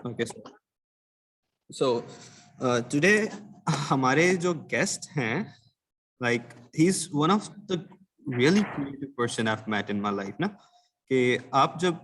Okay. So today हमारे जो guest हैं, like he's one of the really creative person I've met in my life ना, कि आप जब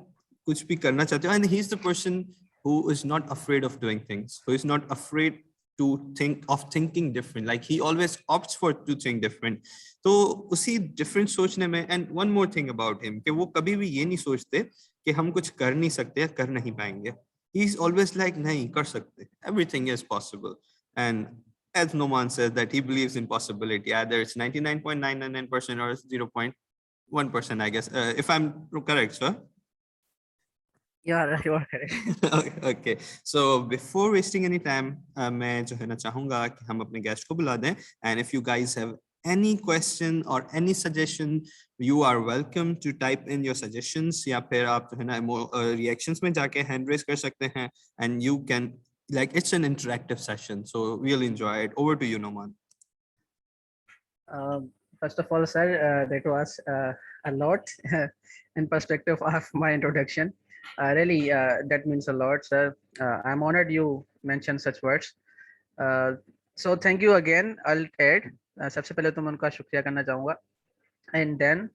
कुछ भी करना चाहते हो, and he's the person who is not afraid of doing things, who is not afraid to thinking different, like he always opts for to think different. तो उसी different सोचने में, and one more thing about him कि वो कभी भी ये नहीं सोचते कि हम कुछ कर नहीं सकते या कर नहीं पाएंगे. He's always like नहीं कर सकते, everything is possible. And as Noman says, that he believes in possibility, either it's 99.999% or 0.1%, I guess, if I'm correct, sir. Yeah, you are correct. Okay, so before wasting any time, मैं जो है ना चाहूँगा कि हम अपने guest को बुला दें, and if you guys have any question or any suggestion, you are welcome to type in your suggestions, या फिर आप जो है ना reactions में जाके hand raise कर सकते हैं, and you can, like, it's an interactive session, so we'll enjoy it. Over to you, Noman. First of all, sir, that was a lot in perspective of my introduction. Really, that means a lot, sir. I'm honored you mentioned such words. So thank you again. I'll add. सबसे पहले तो मैं उनका शुक्रिया करना चाहूँगा. And then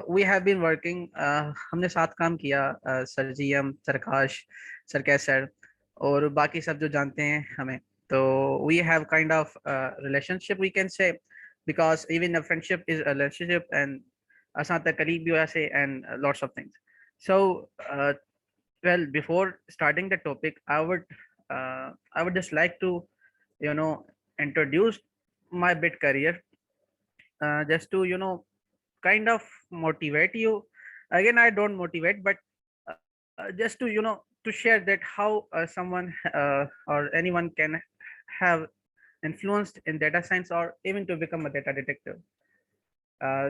we have been working. हमने साथ काम किया. सर जी हम सरकाश सर कैसर और बाकी सब जो जानते हैं हमें. So we have kind of relationship we can say, because even a friendship is a relationship, and asata colleague bhi वैसे, and lots of things. So well, before starting the topic, I would just like to introduce my bit career, just to kind of motivate you. Again, I don't motivate, but just to to share that how someone or anyone can have influenced in data science or even to become a data detective.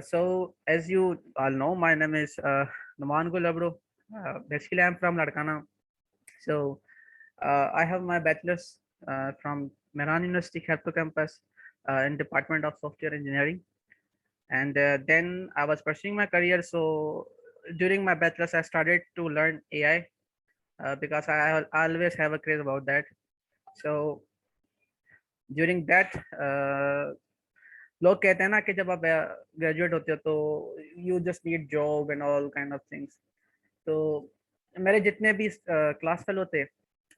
So as you all know, my name is Numan Gulabro. Basically, I'm from Ladkana. So I have my bachelor's from Mehran University, Kharagpur campus, in Department of Software Engineering. And then I was pursuing my career. So during my bachelor's, I started to learn AI because I always have a craze about that. So during that, लोग कहते हैं ना कि जब आप graduate होते हो तो you just need job and all kind of things. तो मेरे जितने भी क्लास फेलो थे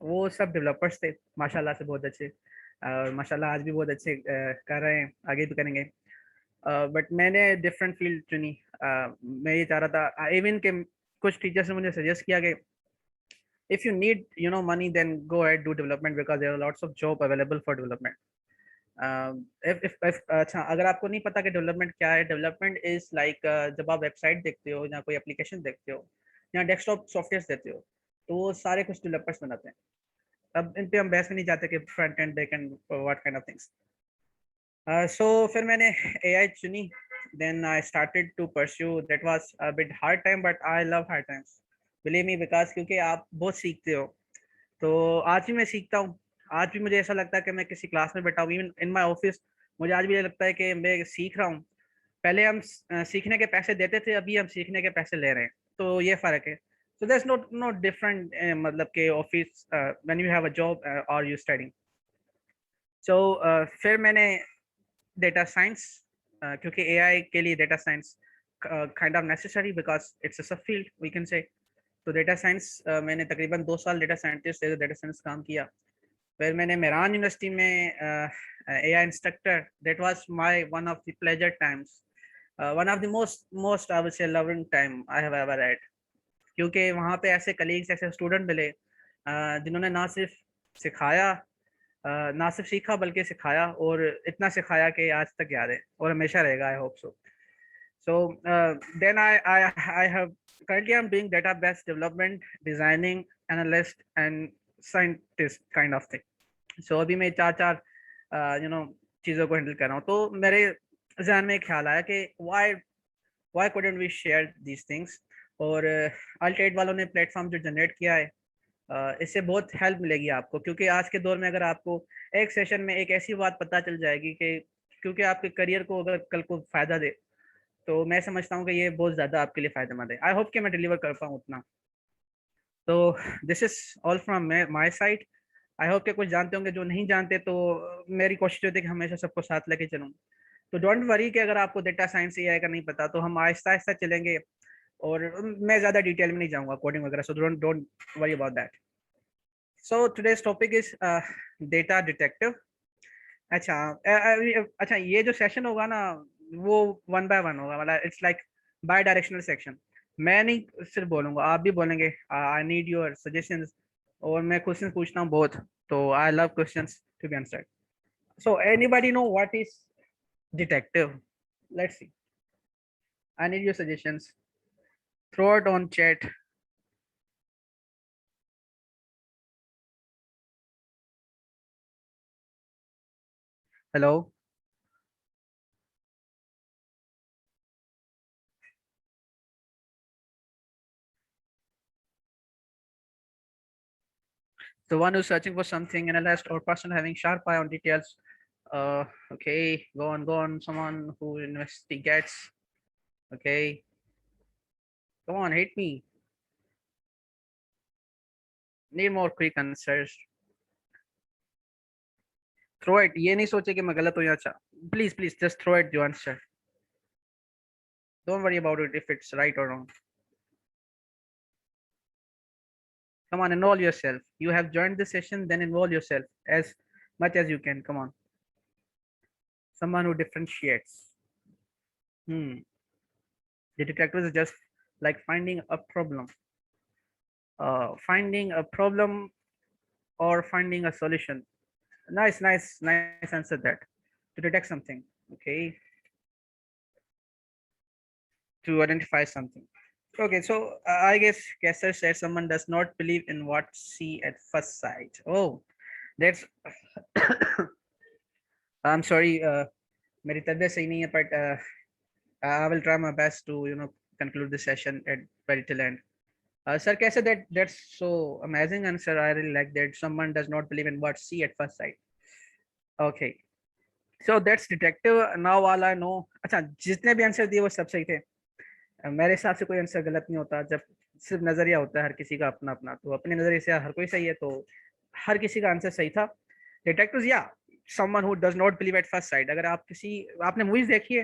वो सब डेवलपर्स थे माशाल्लाह से, बहुत अच्छे, और माशाल्लाह आज भी बहुत अच्छे कर रहे हैं, आगे भी करेंगे. बट मैंने डिफरेंट फील्ड चुनी. मैं ये चाह रहा था इवन के कुछ टीचर्स ने मुझे सजेस्ट किया कि if you need money, then go ahead do development because there are lots of job available for development. if अच्छा, अगर आपको नहीं पता कि डेवलपमेंट क्या है, डेवलपमेंट इज लाइक जब आप वेबसाइट देखते हो या कोई एप्लीकेशन देखते हो या डेस्कटॉप सॉफ्टवेयर देखते हो तो वो सारे कुछ डेवलपर्स बनाते हैं. अब इन पे हम बहस में नहीं जाते कि front end back end what kind of things. So फिर मैंने एआई चुनी. Then I started to pursue. That was a bit hard time, but I love hard times, believe me, because क्योंकि आप बहुत सीखते हो. तो आज भी मैं सीखता हूँ. आज भी मुझे ऐसा लगता है कि मैं किसी क्लास में बैठा हूँ. इवन इन माय ऑफिस मुझे आज भी ये लगता है कि मैं सीख रहा हूँ. पहले हम सीखने के पैसे देते थे, अभी हम सीखने के पैसे ले रहे हैं, तो ये फर्क है. सो दैट्स नॉट डिफरेंट, मतलब कि office when you have a job और यू स्टडिंग. सो फिर मैंने डेटा साइंस, क्योंकि एआई के लिए data science kind of necessary because it's a सब फील्ड वी कैन से. तो डेटा साइंस मैंने तकरीबन 2 साल data scientist as data science काम किया. फिर मैंने मेहरान यूनिवर्सिटी में AI instructor. That was my one of the pleasure times, one of the most I would say loving time I have ever had, क्योंकि वहाँ पे ऐसे कलीग्स, ऐसे स्टूडेंट मिले जिन्होंने ना सिर्फ सिखाया, ना सिर्फ सीखा बल्कि सिखाया, और इतना सिखाया कि आज तक याद है और हमेशा रहेगा. I hope so. So then I have currently I'm doing database development, designing, analyst, and scientist kind of thing. So अभी मैं चार चीज़ों को हैंडल कर रहा हूँ. तो मेरे ज़हन में एक ख्याल आया कि why couldn't we share these things. और अल्टेट वालों ने प्लेटफॉर्म जो जनरेट किया है, इससे बहुत हेल्प मिलेगी आपको, क्योंकि आज के दौर में अगर आपको एक सेशन में एक ऐसी बात पता चल जाएगी कि क्योंकि आपके करियर को अगर कल को फायदा दे, तो मैं समझता हूँ कि ये बहुत ज़्यादा आपके लिए फ़ायदेमंद है. आई होप कि मैं डिलीवर कर पाऊँ उतना. तो this is all from my side. I hope के कुछ जानते होंगे, जो नहीं जानते तो मेरी कोशिश होती है कि हमेशा सबको साथ लेके चलूँ। तो डोंट वरी कि अगर आपको डेटा साइंस एआई का नहीं पता, तो हम आहिस्ता आहिस्ता चलेंगे, और मैं ज़्यादा डिटेल में नहीं जाऊँगा कोडिंग वगैरह, so don't don't worry about that. So today's topic is data detective. अच्छा, अच्छा, ये जो सेशन होगा ना, वो वन बाय वन होगा, मतलब it's like bidirectional section. मैं नहीं सिर्फ बोलूंगा, आप भी बोलेंगे, आई नीड योर सजेशंस। और मैं क्वेश्चन पूछता हूँ बहुत, तो I love questions to be answered. So anybody know what is detective? Let's see, I need your suggestions, throw it on chat. Hello. The one who's searching for something, analyst or person having sharp eye on details. Okay, go on. Someone who investigates. Okay, come on, hit me. Need more quick answers. Throw it. ये नहीं सोचे कि मैं गलत हूँ या अच्छा. Please, please, just throw it your answer. Don't worry about it if it's right or wrong. Come on, involve yourself. You have joined the session, then involve yourself as much as you can. Come on. Someone who differentiates. The detector is just like finding a problem. Finding a problem or finding a solution. Nice, nice, nice answer that. To detect something, okay, to identify something. Okay, so I guess Kessler said someone does not believe in what see at first sight. Oh, that's I'm sorry, मेरी तबीयत सही नहीं है, but I will try my best to conclude the session at very till end. Sir, कैसे that's so amazing answer. I really like that. Someone does not believe in what see at first sight. Okay, so that's detective. Now all I know. अच्छा, जितने भी answer दिए वो सब सही थे। मेरे हिसाब से कोई आंसर गलत नहीं होता, जब सिर्फ नजरिया होता है हर किसी का अपना अपना, तो अपने नजरिए से हर कोई सही है, तो हर किसी का आंसर सही था। डिटेक्टिव या someone who does not believe at first sight. अगर आप आपने मूवीज देखी है,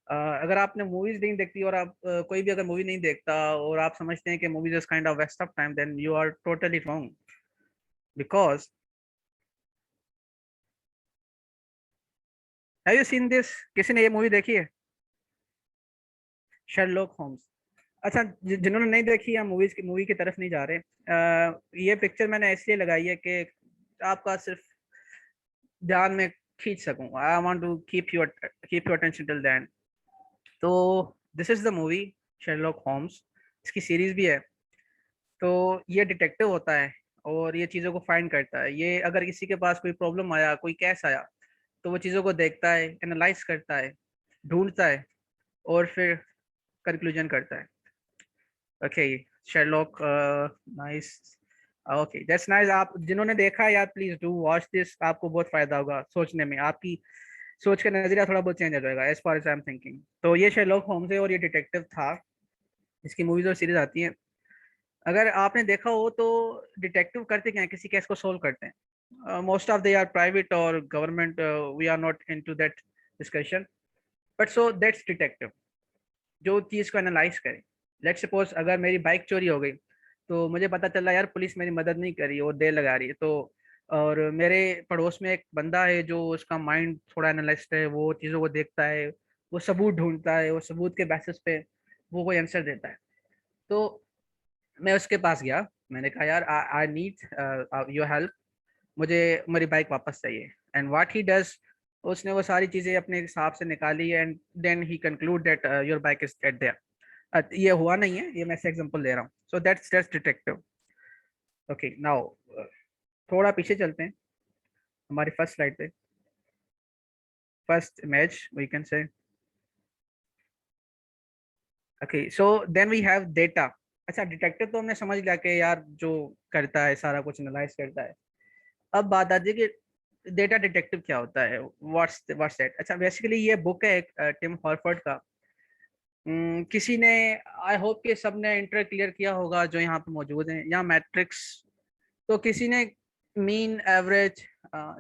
अगर आपने मूवीज नहीं देखती, और आप कोई भी अगर मूवी नहीं देखता और आप समझते हैं कि movies is kind of waste of time, then you are totally wrong. Because have you seen this? किसी ने ये मूवी देखी है, शर्लॉक होम्स? अच्छा, जिन्होंने नहीं देखी, या मूवी की तरफ नहीं जा रहे, ये पिक्चर मैंने इसलिए लगाई है कि आपका सिर्फ ध्यान में खींच सकूं। I want to keep your attention till then. तो this is the movie Sherlock Holmes. इसकी सीरीज भी है। तो ये डिटेक्टिव होता है और ये चीज़ों को फाइंड करता है। ये अगर किसी के पास कोई प्रॉब्लम आया, कोई केस आया, तो वो चीज़ों को देखता है, एनालाइज करता है, ढूंढता है, और फिर कंक्लूजन करता है। Okay, Sherlock, nice. Okay, that's nice. आप जिन्होंने देखा है यार, प्लीज डू वॉच दिस। आपको बहुत फायदा होगा सोचने में, आपकी सोच का नजरिया थोड़ा बहुत चेंज हो जाएगा, as far as I am thinking. तो ये शेरलॉक होम्स है और ये डिटेक्टिव था। इसकी मूवीज और सीरीज आती हैं। अगर आपने देखा हो तो डिटेक्टिव करते क्या है, किसी केस को सोल्व करते हैं। Most of they are private और government, we are not into that discussion, but so that's detective, जो चीज़ को एनालाइज करे। लेट सपोज अगर मेरी बाइक चोरी हो गई, तो मुझे पता चला यार पुलिस मेरी मदद नहीं कर रही और देर लगा रही है, तो और मेरे पड़ोस में एक बंदा है जो उसका माइंड थोड़ा एनालिस्ट है, वो चीज़ों को देखता है, वो सबूत ढूंढता है, वो सबूत के बेसिस पे वो कोई आंसर देता है। तो मैं उसके पास गया, मैंने कहा यार आई नीड योर हेल्प, मुझे मेरी बाइक वापस चाहिए। एंड व्हाट ही डज, उसने वो सारी चीज़ें अपने हिसाब से निकाली, and then he conclude that your bike is at there. ये हुआ नहीं है, ये मैं ऐसे एग्जांपल दे रहा हूँ। So that's detective. Okay, now थोड़ा पीछे चलते हैं हमारी फर्स्ट स्लाइड पे, first image we can say. Okay, so then we have data. अच्छा, डिटेक्टिव तो हमने समझ लिया कि यार जो करता है सारा कुछ एनालाइज करता है। अब बात आती है कि डेटा डिटेक्टिव क्या होता है, व्हाट्स दैट। अच्छा, बेसिकली ये बुक है एक टिम हॉर्फर्ड का, किसी ने, आई होप कि सब ने इंटर क्लियर किया होगा जो यहाँ पे मौजूद हैं, या मैट्रिक्स। तो किसी ने mean, average,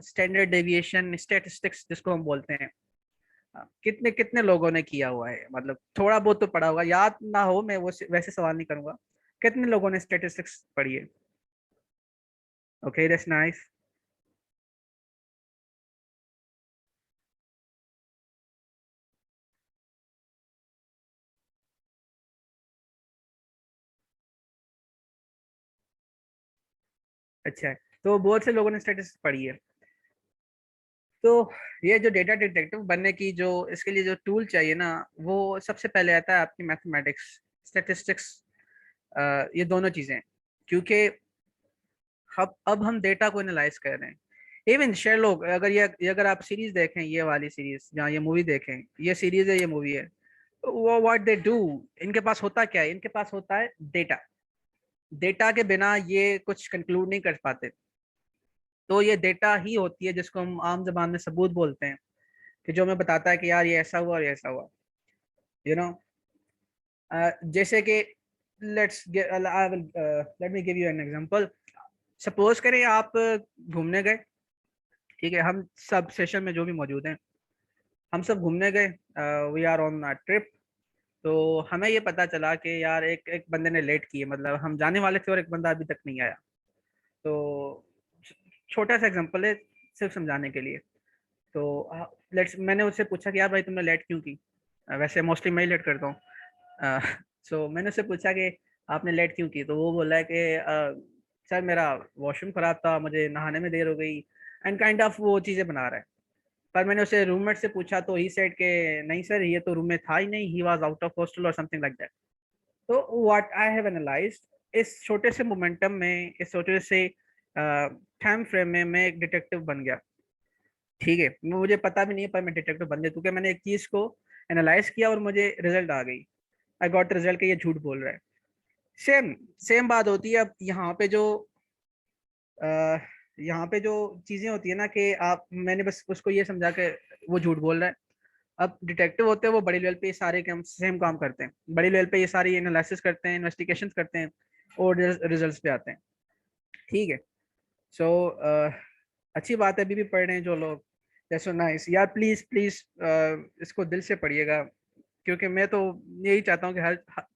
standard deviation, statistics जिसको हम बोलते हैं, कितने कितने लोगों ने किया हुआ है? मतलब थोड़ा बहुत तो पढ़ा होगा, याद ना हो मैं वो वैसे सवाल नहीं करूंगा। कितने लोगों ने स्टैटिस्टिक्स पढ़ी है? Okay, that's nice. अच्छा है, तो बहुत से लोगों ने स्टैटिस्टिक्स पढ़ी है। तो ये जो डेटा डिटेक्टिव बनने की जो इसके लिए जो टूल चाहिए ना, वो सबसे पहले आता है आपकी मैथमेटिक्स, स्टैटिस्टिक्स, ये दोनों चीजें। क्योंकि अब हम डेटा को एनालाइज कर रहे हैं। इवन शेरलॉक, अगर ये अगर आप सीरीज देखें, ये वाली सीरीज जहाँ ये मूवी देखें, ये सीरीज है, ये मूवी है, वो व्हाट दे डू, इनके पास होता क्या है? इनके पास होता है डेटा। डेटा के बिना ये कुछ कंक्लूड नहीं कर पाते। तो ये डेटा ही होती है जिसको हम आम जबान में सबूत बोलते हैं, कि जो हमें बताता है कि यार ये ऐसा हुआ और ये ऐसा हुआ। यू नो, जैसे कि let me give you an example. Suppose करें आप घूमने गए, ठीक है, हम सब सेशन में जो भी मौजूद हैं, हम सब घूमने गए, we are on a trip. तो हमें ये पता चला कि यार एक एक बंदे ने लेट की है, मतलब हम जाने वाले थे और एक बंदा अभी तक नहीं आया। तो छोटा सा एग्जांपल है सिर्फ समझाने के लिए। तो लेट्स, मैंने उससे पूछा कि यार भाई तुमने लेट क्यों की? वैसे मोस्टली मैं ही लेट करता हूँ। सो मैंने उससे पूछा कि आपने लेट क्यों की? तो वो बोला है कि सर मेरा वॉशरूम खराब था, मुझे नहाने में देर हो गई, एंड काइंड ऑफ वो चीज़ें बना रहा है। पर मैंने उसे रूममेट से पूछा तो ही सेड के नहीं सर, ये तो रूम में था ही नहीं, he was out of hostel और समथिंग लाइक दैट। तो व्हाट आई हैव एनालाइज्ड, इस छोटे से मोमेंटम में, इस छोटे से टाइम फ्रेम में मैं एक डिटेक्टिव बन गया। ठीक है, मुझे पता भी नहीं है पर मैं डिटेक्टिव बन गया, क्योंकि मैंने एक चीज को एनालाइज किया और मुझे रिजल्ट आ गई। आई गॉट रिजल्ट कि ये झूठ बोल रहा है। सेम सेम बात होती है अब यहाँ पे जो अ, यहाँ पे जो चीजें होती है ना, कि आप, मैंने बस उसको ये समझा के वो झूठ बोल रहा है। अब डिटेक्टिव होते हैं वो बड़ी लेवल पे ये सारे काम, सेम काम करते हैं, बड़ी लेवल पे ये सारी एनालिसिस करते हैं, इन्वेस्टिगेशन करते हैं, और रिजल्ट्स पे आते हैं। ठीक है। सो अच्छी बात है, अभी भी पढ़ रहे हैं जो लोग, दैट्स सो नाइस यार। प्लीज प्लीज इसको दिल से पढ़िएगा, क्योंकि मैं तो यही चाहता हूँ कि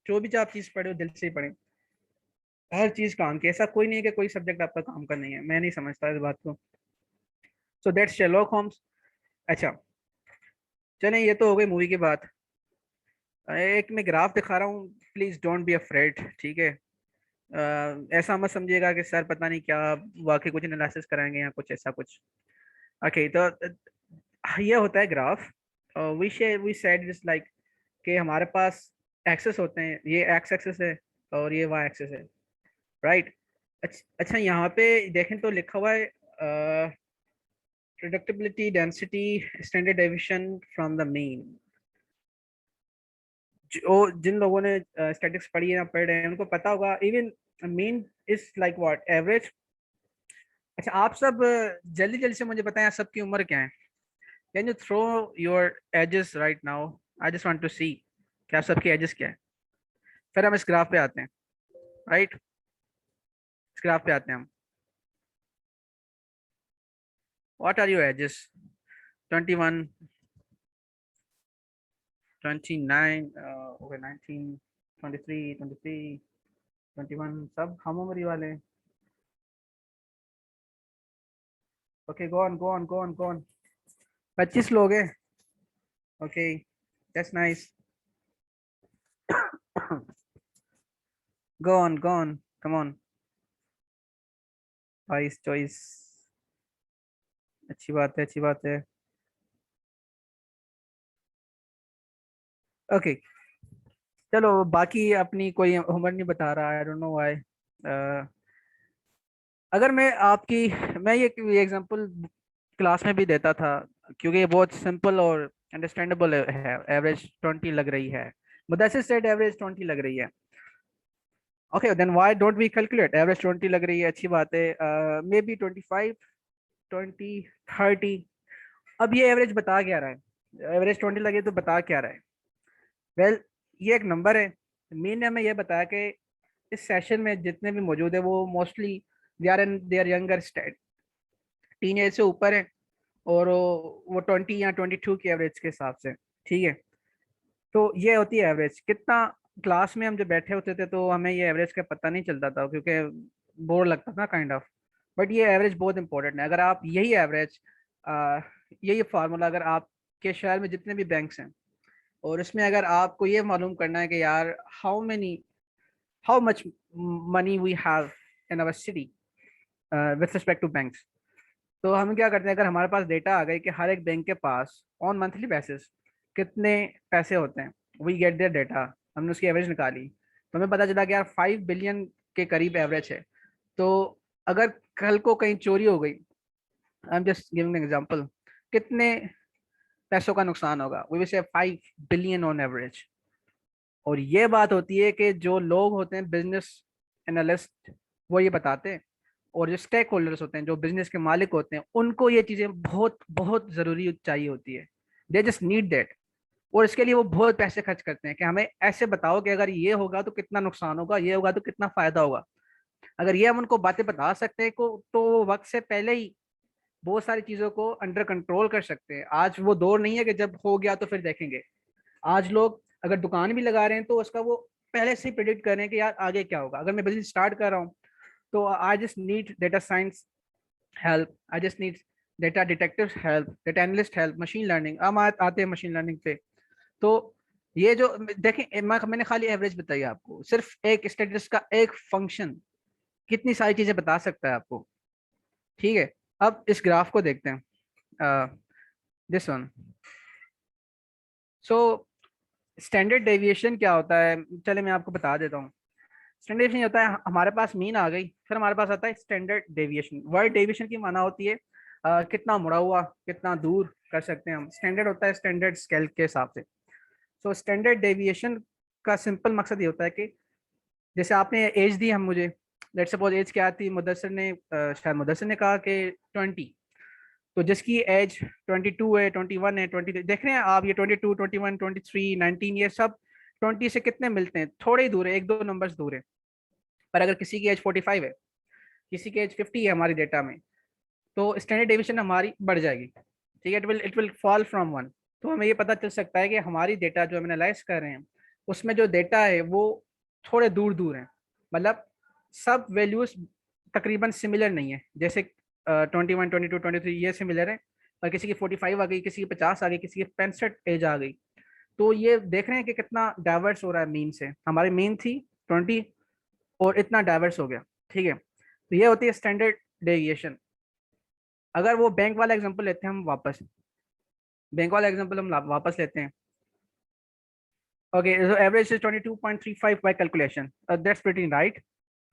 जो भी आप चीज़ पढ़े हो दिल से ही पढ़ें। हर चीज़ काम की, ऐसा कोई नहीं है कि कोई सब्जेक्ट आपका काम का नहीं है, मैं नहीं समझता इस बात को। So that's Sherlock Holmes. अच्छा, चलें, ये तो हो गई मूवी की बात। एक मैं ग्राफ दिखा रहा हूँ, प्लीज डोंट बी अफ्रेड, ठीक है? ऐसा मत समझिएगा कि सर पता नहीं क्या वाकई कुछ एनालिसिस कराएंगे या कुछ ऐसा कुछ। ओके, तो ये होता है graph. We said is like कि हमारे पास एक्सेस होते हैं, ये एक्स एक्सेस है और ये वाई एक्सेस है, राइट? अच्छा, यहाँ पे देखें तो लिखा हुआ है predictability, density, standard deviation from the mean. जो जिन लोगों ने स्टैटिस्टिक्स पढ़ी है या पढ़ रहे हैं उनको पता होगा, even mean is like what, average. अच्छा, आप सब जल्दी जल्दी से मुझे बताएं, आप सबकी उम्र क्या है? Can you throw your ages right now? I just want to see कि आप सबकी एजेस क्या है। फिर हम इस ग्राफ पे आते हैं, राइट? इस ग्राफ पे आते हैं हम। What are your ages? 21, 29, okay, 19, 23, 23, 21, सब हम उम्र ही वाले हैं। Okay, go on, go on, go on, go on. 25 लोग हैं। Okay, that's nice. go on, go on, come on। Choice choice, अच्छी बात है, अच्छी बात है। ओके, चलो, बाकी अपनी कोई उम्र नहीं बता रहा, आई डोंट नो व्हाई। अगर मैं ये एग्जांपल क्लास में भी देता था, क्योंकि ये बहुत सिंपल और अंडरस्टैंडेबल है। एवरेज 20 लग रही है, मुदस्सिर सेड एवरेज 20 लग रही है। Okay, then why don't we calculate? Average 20 लग रही है, अच्छी बात है। Maybe 25, 20, 30। अब ये एवरेज बता क्या रहा है? एवरेज 20 लगे तो बता क्या रहा है? वेल, ये एक नंबर है। मीन ने हमें ये बताया कि इस सेशन में जितने भी मौजूद है वो mostly they are younger, teen age से ऊपर है, और वो 20 या 22 की एवरेज के हिसाब से, ठीक है। तो ये होती है एवरेज। कितना क्लास में हम जब बैठे होते थे तो हमें ये एवरेज का पता नहीं चलता था, क्योंकि बोर लगता था काइंड ऑफ। बट ये एवरेज बहुत इंपॉर्टेंट है। अगर आप यही एवरेज, यही फार्मूला अगर आपके शहर में जितने भी बैंक्स हैं, और इसमें अगर आपको ये मालूम करना है कि यार how much money we have in our city with respect to banks, तो हम क्या करते हैं, अगर हमारे पास डेटा आ गई कि हर एक बैंक के पास ऑन मंथली बेसिस कितने पैसे होते हैं, वी गेट देयर डेटा, हमने उसकी एवरेज निकाली, तो हमें पता चला कि यार 5 बिलियन के करीब एवरेज है। तो अगर कल को कहीं चोरी हो गई, I am just giving an example, कितने पैसों का नुकसान होगा, we will say 5 billion on average. और ये बात होती है कि जो लोग होते हैं बिजनेस एनालिस्ट, वो ये बताते हैं, और जो स्टेक होल्डर्स होते हैं, जो बिजनेस के मालिक होते हैं, उनको ये चीजें बहुत बहुत जरूरी चाहिए होती है। They just need that. और इसके लिए वो बहुत पैसे खर्च करते हैं कि हमें ऐसे बताओ कि अगर ये होगा तो कितना नुकसान होगा, ये होगा तो कितना फायदा होगा। अगर ये हम उनको बातें बता सकते हैं को, तो वो वक्त से पहले ही बहुत सारी चीजों को अंडर कंट्रोल कर सकते हैं। आज वो दौर नहीं है कि जब हो गया तो फिर देखेंगे। आज लोग अगर दुकान भी लगा रहे हैं तो उसका वो पहले से ही प्रिडिक्ट कर रहे हैं कि यार आगे क्या होगा। अगर मैं बिजनेस स्टार्ट कर रहा हूँ तो I just need data science help, I just need data detective help, data analyst help, machine learning. हम आते हैं मशीन लर्निंग पे। तो ये जो देखें, मैंने खाली एवरेज बताई आपको, सिर्फ एक स्टेटस का एक फंक्शन कितनी सारी चीजें बता सकता है आपको, ठीक है। अब इस ग्राफ को देखते हैं, this one. So standard deviation क्या होता है, चले मैं आपको बता देता हूँ। स्टैंडर्ड डेविएशन होता है, हमारे पास मीन आ गई, फिर हमारे पास आता है स्टैंडर्ड डेविएशन। वर्ड डेविएशन की माना होती है कितना मुड़ा हुआ, कितना दूर कर सकते हैं हम। स्टैंडर्ड होता है स्टैंडर्ड स्केल के हिसाब से। सो स्टैंडर्ड डेविएशन का सिंपल मकसद ये होता है कि जैसे आपने एज दी हम मुझे, लेट्स सपोज एज क्या थी, मुदस्सिर ने शायद मुदस्सिर ने कहा कि 20, तो जिसकी एज 22 है, 21 है, 20 देख रहे हैं आप, ये 22, 21, 23, 19, ये सब 20 से कितने मिलते हैं, थोड़े ही दूर है, एक दो नंबर्स दूर है। पर अगर किसी की एज 45 है, किसी की एज 50 है हमारी डेटा में, तो स्टैंडर्ड डेविएशन हमारी बढ़ जाएगी, ठीक है। It will fall from 1। तो हमें ये पता चल सकता है कि हमारी डेटा जो हम एनालाइज कर रहे हैं उसमें जो डेटा है वो थोड़े दूर दूर हैं, मतलब सब वैल्यूज तकरीबन सिमिलर नहीं है। जैसे 21, 22, 23 ये सिमिलर है, और किसी की 45 आ गई, किसी की 50 आ गई, किसी की 65 एज आ गई। तो ये देख रहे हैं कि कितना डाइवर्स हो रहा है मीन से। हमारी मीन थी 20 और इतना डाइवर्स हो गया, ठीक है। तो ये होती है स्टैंडर्ड डेविएशन। अगर वो बैंक वाला एग्जांपल लेते हैं हम वापस, बैंक वाला एग्जांपल हम वापस लेते हैं। Okay, so average is 22.35 by calculation, that's pretty right.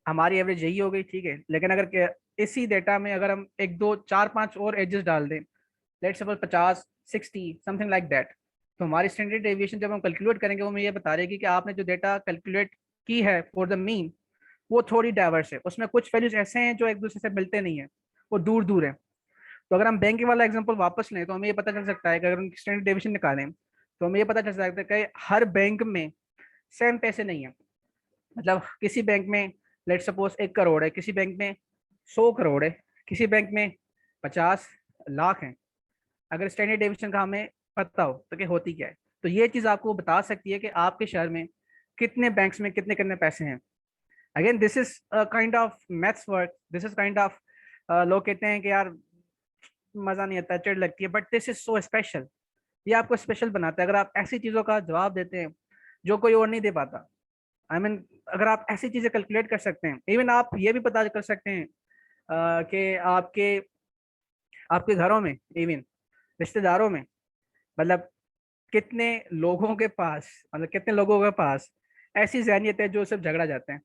हमारी एवरेज यही हो गई, ठीक है। लेकिन अगर इसी डेटा में अगर हम एक दो चार पांच और एजेस डाल दें, let's suppose 50, 60 something like that, तो हमारी स्टैंडर्ड डेविएशन जब हम कैलकुलेट करेंगे वो हमें ये बता रही है कि आपने जो डेटा कैलकुलेट की है फॉर द मीन, वो थोड़ी डाइवर्स है। उसमें कुछ वैल्यूज ऐसे हैं जो एक दूसरे से मिलते नहीं है, वो दूर दूर है। तो अगर हम बैंक वाला एग्जांपल वापस लें तो हमें ये पता चल सकता है कि अगर हम स्टैंडर्ड डेविएशन निकालें तो हमें ये पता चल सकता है कि हर बैंक में सेम पैसे नहीं है। मतलब किसी बैंक में लेट सपोज 1 करोड़ है, किसी बैंक में 100 करोड़ है, किसी बैंक में 50 लाख है। अगर स्टैंडर्ड डेविएशन का हमें पता हो तो क्या होती क्या है, तो ये चीज आपको बता सकती है कि आपके शहर में कितने बैंक्स में कितने कितने पैसे हैं। Again this is kind of maths work, this is kind of, लोग कहते हैं कि यार मजा नहीं आता, चिढ़ लगती है, but this is so special. ये आपको स्पेशल बनाता है अगर आप ऐसी चीजों का जवाब देते हैं जो कोई और नहीं दे पाता। आई मीन अगर आप ऐसी चीजें कैलकुलेट कर सकते हैं, इवन आप ये भी पता कर सकते हैं कि आपके आपके घरों में, इवन रिश्तेदारों में, मतलब कितने लोगों के पास, मतलब कितने लोगों के पास ऐसी जहनियत है जो सिर्फ झगड़ा जाते हैं।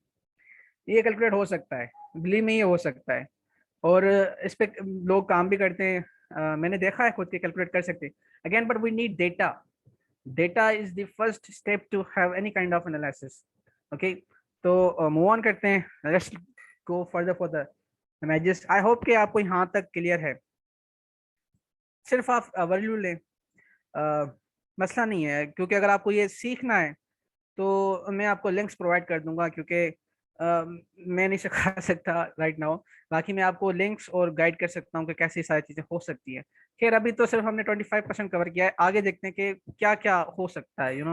ये कैलकुलेट हो सकता है, बिलीव में ये हो सकता है। और इस पे लोग काम भी करते हैं, मैंने देखा है खुद के कैलकुलेट कर सकते हैं। Again but we need data, data is the first step to have any kind of analysis. Okay, तो मूव ऑन करते हैं, let's go further for the images. I hope कि आपको यहाँ तक क्लियर है। सिर्फ आप वैल्यू लें, मसला नहीं है, क्योंकि अगर आपको ये सीखना है तो मैं आपको लिंक्स प्रोवाइड कर दूंगा, क्योंकि मैं नहीं सिखा सकता राइट नाउ। बाकी मैं आपको लिंक्स और गाइड कर सकता हूँ कि कैसी सारी चीज़ें हो सकती है। खैर अभी तो सिर्फ हमने 25% कवर किया है, आगे देखते हैं कि क्या क्या हो सकता है,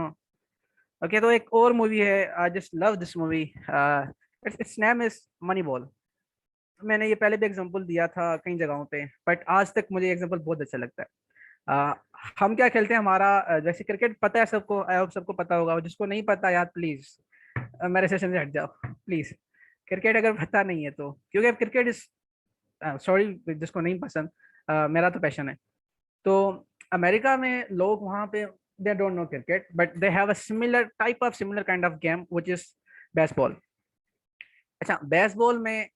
ओके। तो एक और मूवी है, I just love this movie, it's name is money ball. मैंने ये पहले भी एग्जांपल दिया था कई जगहों पे, बट आज तक मुझे एग्जांपल बहुत अच्छा लगता है। अ, हम क्या खेलते हैं, हमारा जैसे क्रिकेट पता है सबको, आई होप सबको पता होगा, जिसको नहीं पता यार प्लीज मेरे सेशन से हट जाओ प्लीज। क्रिकेट अगर पता नहीं है तो, क्योंकि क्रिकेट इज, सॉरी जिसको नहीं पसंद, मेरा तो पैशन है। तो अमेरिका में लोग वहाँ पे they don't know cricket, but they have a similar type of similar kind of game which is baseball. अच्छा, बेसबॉल में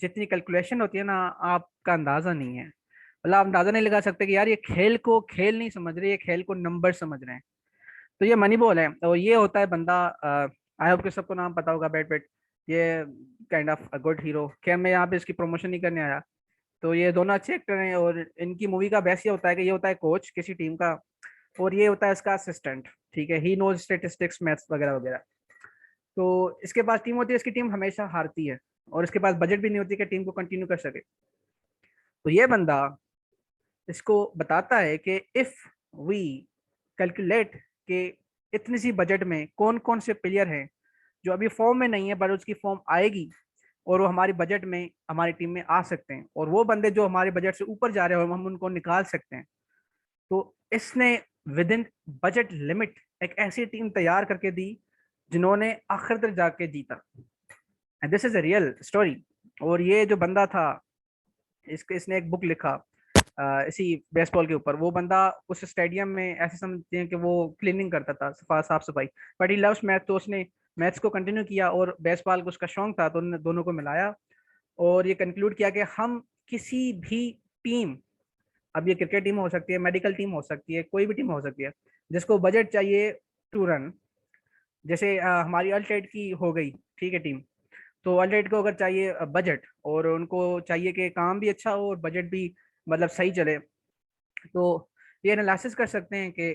जितनी कैलकुलेशन होती है ना, आपका अंदाजा नहीं है। मतलब आप अंदाजा नहीं लगा सकते कि यार ये खेल को खेल नहीं समझ रहे, ये खेल को नंबर समझ रहे हैं। तो ये मनी बॉल है, और ये होता है बंदा, आई होप कि सबको नाम पता होगा, बैट बैट, ये kind of a good hero. क्या मैं यहाँ पे इसकी प्रमोशन नहीं करने आया। तो ये दोनों अच्छे एक्टर हैं, और इनकी मूवी का बेस ये होता है कि ये होता है कोच किसी टीम का, और ये होता है इसका असिस्टेंट। ठीक है, ही नोज स्टेटिस्टिक्स मैथ्स वगैरह वगैरह। तो इसके पास टीम होती है, इसकी टीम हमेशा हारती है, और इसके पास बजट भी नहीं होती कि टीम को कंटिन्यू कर सके। तो ये बंदा इसको बताता है कि इफ वी कैलकुलेट कि इतनी सी बजट में कौन कौन से प्लेयर हैं जो अभी फॉर्म में नहीं है, पर उसकी फॉर्म आएगी और वो हमारी बजट में हमारी टीम में आ सकते हैं, और वो बंदे जो हमारे बजट से ऊपर जा रहे हो हम उनको निकाल सकते हैं। तो इसने विद इन बजट लिमिट एक ऐसी टीम तैयार करके दी जिन्होंने आखिर तक जाके जीता। This is a real story. और ये जो बंदा था, इसने एक बुक लिखा इसी बेसबॉल के ऊपर। वो बंदा उस स्टेडियम में ऐसे समझते हैं कि वो क्लीनिंग करता था, साफ सफाई, बट ही लव्स मैथ, तो उसने मैथ्स को कंटिन्यू किया और बेसबॉल को उसका शौक था, तो उन्होंने दोनों को मिलाया और ये कंक्लूड किया कि हम किसी भी टीम, अब ये क्रिकेट टीम हो सकती है, मेडिकल टीम हो सकती है, कोई भी टीम हो सकती है, जिसको बजट चाहिए टू रन, जैसे हमारी अल्ट्रेड की हो गई, ठीक है टीम। तो अल्ट्रेड को अगर चाहिए बजट, और उनको चाहिए कि काम भी अच्छा हो और बजट भी मतलब सही चले, तो ये एनालिसिस कर सकते हैं कि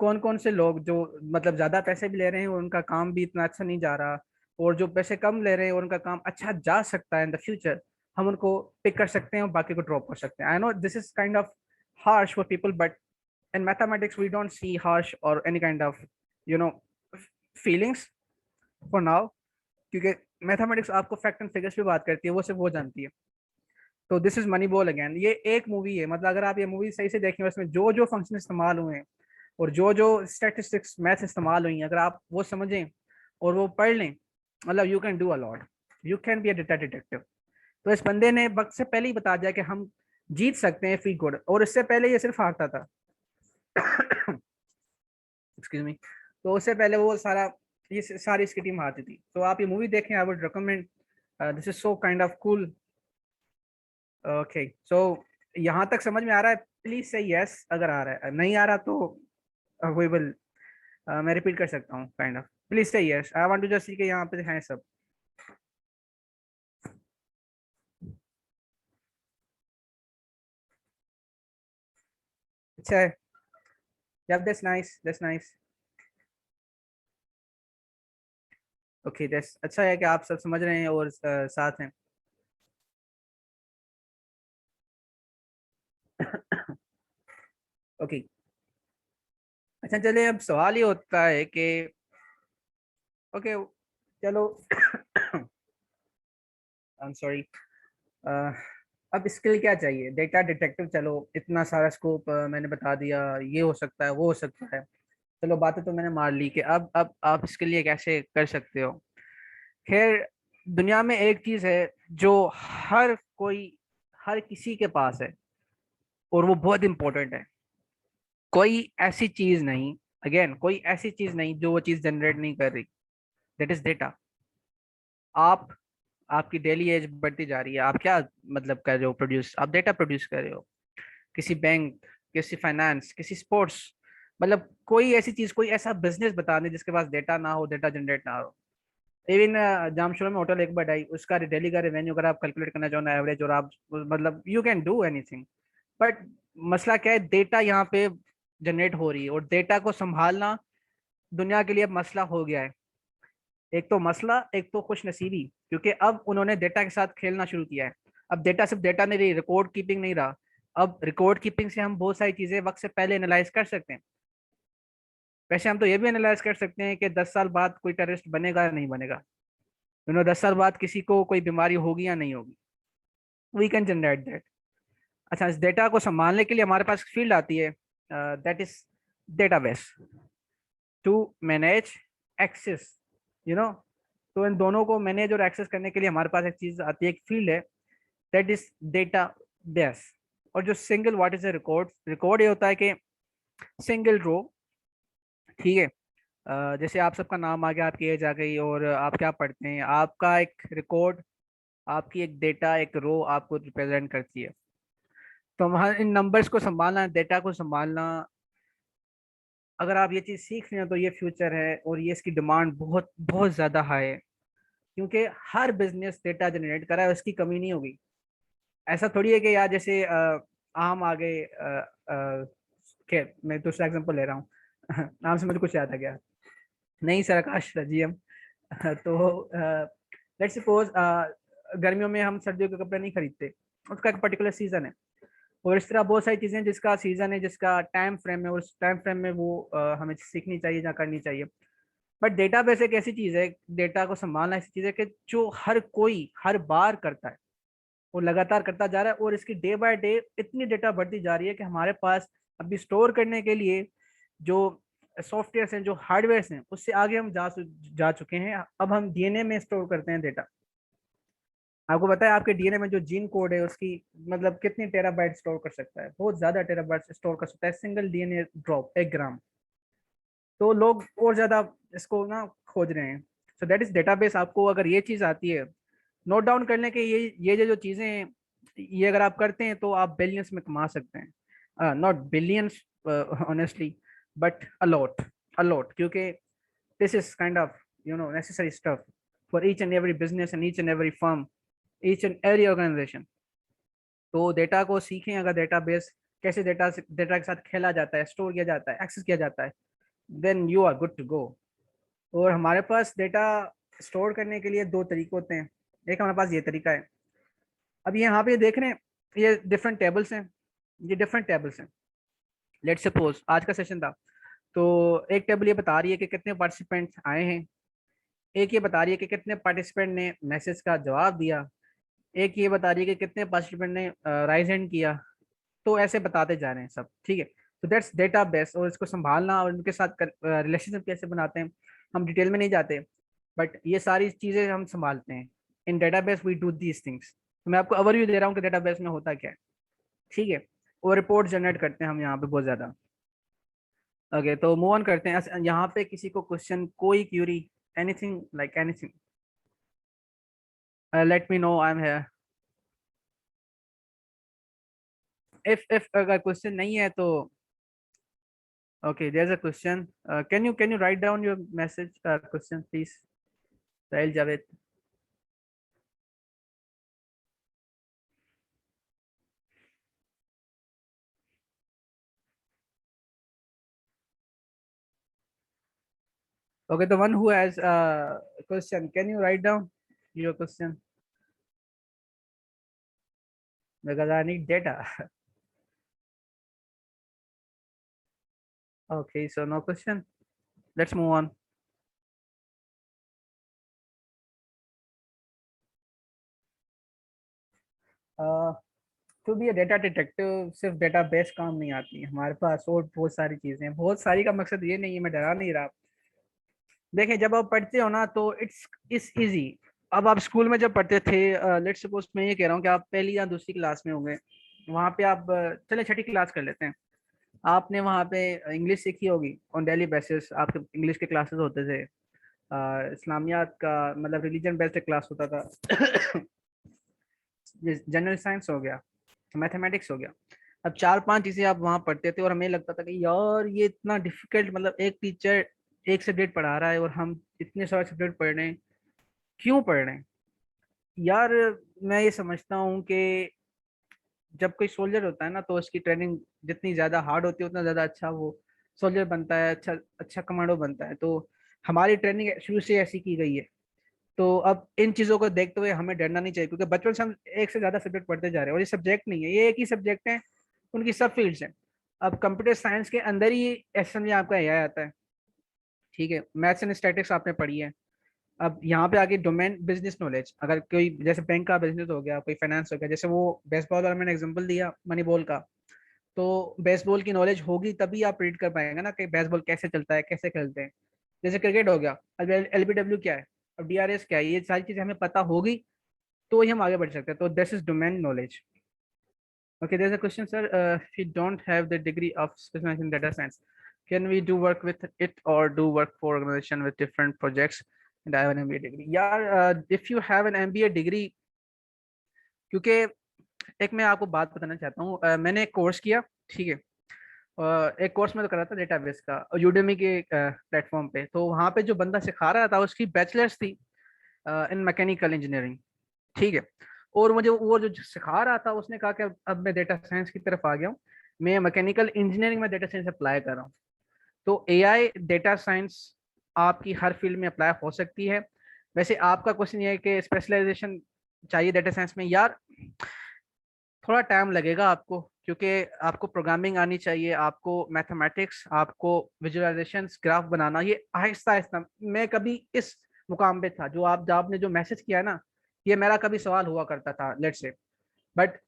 कौन कौन से लोग जो मतलब ज़्यादा पैसे भी ले रहे हैं और उनका काम भी इतना अच्छा नहीं जा रहा, और जो पैसे कम ले रहे हैं और उनका काम अच्छा जा सकता है इन द फ्यूचर, हम उनको पिक कर सकते हैं और बाकी को ड्रॉप कर सकते हैं। I know this is kind of harsh for people, but in mathematics we don't see harsh or any kind of you know feelings for now, क्योंकि मैथमेटिक्स आपको फैक्ट एंड फिगर्स पे बात करती है, वो सिर्फ वो जानती है। तो this is money ball again, ये एक मूवी है, मतलब अगर आप ये मूवी सही से देखें, उसमें जो जो फंक्शन इस्तेमाल हुए हैं और जो जो स्टैटिस्टिक्स मैथ्स इस्तेमाल हुई हैं, अगर आप वो समझें और वो पढ़ लें, मतलब you can do a lot, you can be a data detective. तो इस बंदे ने वक्त से पहले ही बता दिया कि हम जीत सकते हैं फी गुड, और इससे पहले ये सिर्फ हारता था एक्सक्यूज मी। तो उससे पहले वो सारा, ये सारी इसकी टीम हारती थी। तो आप ये मूवी देखें, I would recommend, this is so kind of cool. Okay, so यहाँ तक समझ में आ रहा है? प्लीज से यस अगर आ रहा है, नहीं आ रहा तो वी विल, मैं रिपीट कर सकता हूँ kind of. Please say yes, I want to just see कि यहाँ पे हैं सब। अच्छा है, yep, that's nice, that's nice. Okay, that's अच्छा है कि आप सब समझ रहे हैं और साथ हैं। ओके, अच्छा चलिए, अब सवाल ये होता है कि ओके, चलो आई एम सॉरी, अब स्किल क्या चाहिए? डेटा डिटेक्टिव, चलो इतना सारा स्कोप मैंने बता दिया, ये हो सकता है वो हो सकता है, चलो बातें तो मैंने मार ली कि अब आप इसके लिए कैसे कर सकते हो। खैर, दुनिया में एक चीज है जो हर कोई, हर किसी के पास है, और वो बहुत इंपॉर्टेंट है। कोई ऐसी चीज नहीं, अगेन कोई ऐसी चीज नहीं जो वो चीज जनरेट नहीं कर रही, दैट इज डेटा। आप, आपकी डेली एज बढ़ती जा रही है, आप क्या मतलब कर रहे हो प्रोड्यूस? आप डेटा प्रोड्यूस कर रहे हो, किसी बैंक, किसी फाइनेंस, किसी स्पोर्ट्स, मतलब कोई ऐसी चीज, कोई ऐसा बिजनेस बता दें जिसके पास डेटा ना हो, डेटा जनरेट ना हो। इवन जामशोर में होटल एक बार आई, उसका डेली का रेवेन्यू अगर आप कैलकुलेट करना चाहो ना, एवरेज, और आप मतलब you can do anything, but मसला क्या है, डेटा यहाँ पे जनरेट हो रही है, और डेटा को संभालना दुनिया के लिए अब मसला हो गया है। एक तो मसला, एक तो खुश नसीबी, क्योंकि अब उन्होंने डेटा के साथ खेलना शुरू किया है। अब डेटा सिर्फ डेटा नहीं रही, रिकॉर्ड कीपिंग नहीं रहा। अब रिकॉर्ड कीपिंग से हम बहुत सारी चीजें वक्त से पहले एनालाइज कर सकते हैं। वैसे हम तो ये भी एनालाइज कर सकते हैं कि 10 साल बाद कोई टेररिस्ट बनेगा या नहीं बनेगा, 10 साल बाद किसी को कोई बीमारी होगी या नहीं होगी। We can generate that. अच्छा, इस डेटा को संभालने के लिए हमारे पास फील्ड आती है, that is database to manage access, you know. तो इन दोनों को मैनेज और एक्सेस करने के लिए हमारे पास एक चीज आती है, एक फील्ड है, दैट इज डेटा बेस। और जो single, what is a record, record ये होता है कि सिंगल रो, ठीक है। जैसे आप सबका नाम आ गया, आपकी एज आ गई और आप क्या पढ़ते हैं, आपका एक रिकॉर्ड, आपकी एक डेटा, एक रो आपको रिप्रेजेंट करती है। तो वहाँ इन नंबर्स को संभालना, डेटा को संभालना, अगर आप ये चीज़ सीख लें तो ये फ्यूचर है, और ये इसकी डिमांड बहुत बहुत ज़्यादा हाई है, क्योंकि हर बिजनेस डेटा जनरेट कर रहा है, उसकी कमी नहीं होगी। ऐसा थोड़ी है कि यार जैसे आम आ गए, खैर मैं दूसरा एग्जांपल ले रहा हूँ नाम से मुझे कुछ याद आ गया, नहीं सर, आकाश जीएम। तो लेट्स सपोज गर्मियों में हम सर्दियों के कपड़े नहीं खरीदते, उसका एक पर्टिकुलर सीजन है। और इस तरह बहुत सारी चीजें जिसका सीजन है, जिसका टाइम फ्रेम है, उस टाइम फ्रेम में वो हमें सीखनी चाहिए या करनी चाहिए। बट डेटाबेस एक ऐसी चीज है, डेटा को संभालना ऐसी चीज है कि जो हर कोई हर बार करता है, वो लगातार करता जा रहा है, और इसकी डे बाय डे इतनी डेटा बढ़ती जा रही है कि हमारे पास अभी स्टोर करने के लिए जो सॉफ्टवेयर हैं, जो हार्डवेयर हैं, उससे आगे हम जा चुके हैं। अब हम डीएनए में स्टोर करते हैं डेटा। आपको पता है आपके डीएनए में जो जीन कोड है उसकी मतलब कितनी टेराबाइट स्टोर कर सकता है, बहुत ज्यादा टेराबाइट स्टोर कर सकता है सिंगल डीएनए ड्रॉप, 1 ग्राम। तो लोग और ज्यादा इसको ना खोज रहे हैं। So that is database. आपको अगर ये चीज आती है, नोट डाउन करने के, ये जो चीजें हैं, ये अगर आप करते हैं तो आप बिलियंस में कमा सकते हैं, not billions honestly, but a lot, a lot, क्योंकि this is kind of necessary stuff for each and every business and each and every firm, each and every organisation. तो डेटा को सीखें, अगर डेटा बेस कैसे डेटा के साथ खेला जाता है, स्टोर किया जाता है, एक्सेस किया जाता है, then you are good to go. और हमारे पास डेटा स्टोर करने के लिए 2 तरीके होते हैं। एक हमारे पास ये तरीका है, अब यहाँ पे देख रहे हैं, ये डिफरेंट टेबल्स हैं, ये डिफरेंट टेबल्स हैं। लेट्स सपोज आज का सेशन था, तो एक टेबल ये बता रही है कि कितने पार्टिसिपेंट्स आए हैं, एक ये बता रही है कि कितने पार्टिसिपेंट ने मैसेज का जवाब दिया, एक ये बता रही है कि कितने पार्टिसिपेंट ने राइज हैंड किया। तो ऐसे बताते जा रहे हैं सब, ठीक है। तो दैट्स डेटा बेस, और इसको संभालना और उनके साथ रिलेशनशिप कैसे बनाते हैं, हम डिटेल में नहीं जाते, बट ये सारी चीज़ें हम संभालते हैं। In database we do these things. तो मैं आपको ओवरव्यू दे रहा हूँ कि डेटाबेस में होता क्या है, ठीक है। और रिपोर्ट जनरेट करते हैं हम यहाँ पे बहुत ज़्यादा। ओके, तो मूव ऑन करते हैं। यहाँ पे किसी को क्वेश्चन, कोई query, anything like anything, let me know, I am here. If अगर क्वेश्चन नहीं है तो okay, there's a question. Can you write down your message, question, please, Sahil Javed? Okay, the one who has a question, can you write down your question? Because I need data. Okay, so no question. Let's move on. To be a data detective सिर्फ database काम नहीं आती है, हमारे पास और बहुत सारी चीजें हैं। बहुत सारी का मकसद ये नहीं है, मैं डरा नहीं रहा। देखिए, जब आप पढ़ते हो ना तो इट्स इजी। अब आप स्कूल में जब पढ़ते थे, लेट्स सपोज मैं ये कह रहा हूँ कि आप पहली या दूसरी क्लास में होंगे, वहाँ पे आप चले छठी क्लास कर लेते हैं, आपने वहाँ पे इंग्लिश सीखी होगी ऑन डेली बेसिस। आपके इंग्लिश के क्लासेस होते थे, इस्लामियात का मतलब रिलीजन बेस्ड क्लास होता था जनरल साइंस हो गया, मैथमेटिक्स हो गया। अब 4-5 चीजें आप वहाँ पढ़ते थे और हमें लगता था कि यार ये इतना डिफिकल्ट, मतलब एक टीचर एक सब्जेक्ट पढ़ा रहा है और हम इतने सारे सब्जेक्ट पढ़ रहे हैं, क्यों पढ़ रहे हैं यार। मैं ये समझता हूँ कि जब कोई सोल्जर होता है ना, तो उसकी ट्रेनिंग जितनी ज्यादा हार्ड होती है उतना ज्यादा अच्छा वो सोल्जर बनता है, अच्छा अच्छा कमांडो बनता है। तो हमारी ट्रेनिंग शुरू से ऐसी की गई है। तो अब इन चीज़ों को देखते हुए हमें डरना नहीं चाहिए, क्योंकि बचपन से हम एक से ज़्यादा सब्जेक्ट पढ़ते जा रहे हैं, और ये सब्जेक्ट नहीं है, ये एक ही सब्जेक्ट है, उनकी सब फील्ड्स हैं। अब कंप्यूटर साइंस के अंदर ही ऐसे समझे आपका एआई आता है, ठीक है, मैथ्स एंड स्टैटिक्स आपने पढ़ी है। अब यहाँ पे आगे डोमेन बिजनेस नॉलेज, अगर कोई जैसे बैंक का बिजनेस हो गया, कोई फाइनेंस हो गया, जैसे वो बेसबॉल वाला मैंने एग्जांपल दिया मनी बॉल का, तो बेसबॉल की नॉलेज होगी तभी आप रीड कर पाएंगे ना कि बेसबॉल कैसे चलता है, कैसे खेलते हैं। जैसे क्रिकेट हो गया, अब एलबीडब्ल्यू क्या है, अब डीआरएस क्या है, ये सारी चीजें हमें पता होगी तो ही हम आगे बढ़ सकते हैं। तो this is domain knowledge. Okay, there's a question, sir. If we don't have the degree of specialization in data science, can we do work with it or do work for organization with different projects? And I have an MBA degree. Yeah, if you have an MBA degree, क्योंकि एक मैं आपको बात बताना चाहता हूँ, मैंने एक कोर्स किया, ठीक है, एक कोर्स में तो करा था डेटाबेस का यूडेमी के प्लेटफॉर्म पे। तो वहाँ पे जो बंदा सिखा रहा था उसकी बैचलर्स थी इन मैकेनिकल इंजीनियरिंग, ठीक है। और मुझे वो जो सिखा रहा था उसने कहा कि अब मैं डेटा साइंस की तरफ आ गया हूँ, मैं मैकेनिकल इंजीनियरिंग में डेटा साइंस अप्लाई कर रहा हूँ। तो एआई डेटा साइंस आपकी हर फील्ड में अप्लाई हो सकती है। वैसे आपका क्वेश्चन ये है कि स्पेशलाइजेशन चाहिए डेटा साइंस में, यार थोड़ा टाइम लगेगा आपको, क्योंकि आपको प्रोग्रामिंग आनी चाहिए, आपको मैथमेटिक्स, आपको विजुअलाइजेशंस, ग्राफ बनाना, ये आहिस्ता आहिस्ता। मैं कभी इस मुकाम पे था जो आपने जो मैसेज किया ना, ये मेरा कभी सवाल हुआ करता था लेट से। बट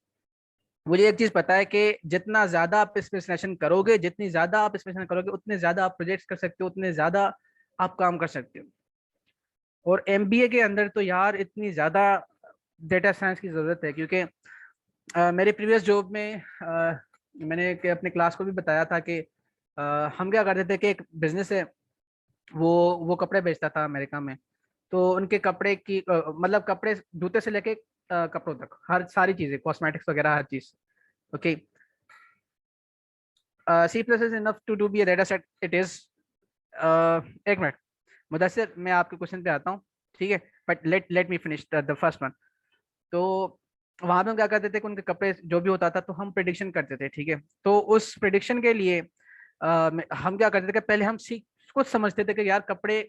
मुझे एक चीज पता है कि जितना ज्यादा आप स्पेशलाइजेशन करोगे, जितनी ज्यादा आप स्पेशलाइजेशन करोगे, उतने ज्यादा आप प्रोजेक्ट्स कर सकते हो, उतने ज्यादा आप काम कर सकते हो। और एमबीए के अंदर तो यार इतनी ज्यादा डेटा साइंस की जरूरत है, क्योंकि मेरे प्रीवियस जॉब में मैंने अपने क्लास को भी बताया था कि हम क्या करते थे कि एक बिजनेस है, वो कपड़े बेचता था अमेरिका में। तो उनके कपड़े की मतलब कपड़े, जूते से लेके कपड़ों तक, हर सारी चीजें, कॉस्मेटिक्स वगैरह, हर चीज। Okay, C plus is enough to be a data set, it is. एक मिनट मुदस्सिर, मैं आपके क्वेश्चन पे आता हूँ, ठीक है, but let let me finish the first one. तो वहां पे हम क्या करते थे कि उनके कपड़े जो भी होता था तो हम प्रिडिक्शन करते थे, ठीक है। तो उस प्रिडिक्शन के लिए हम क्या करते थे कि पहले हम सीख कुछ समझते थे कि यार कपड़े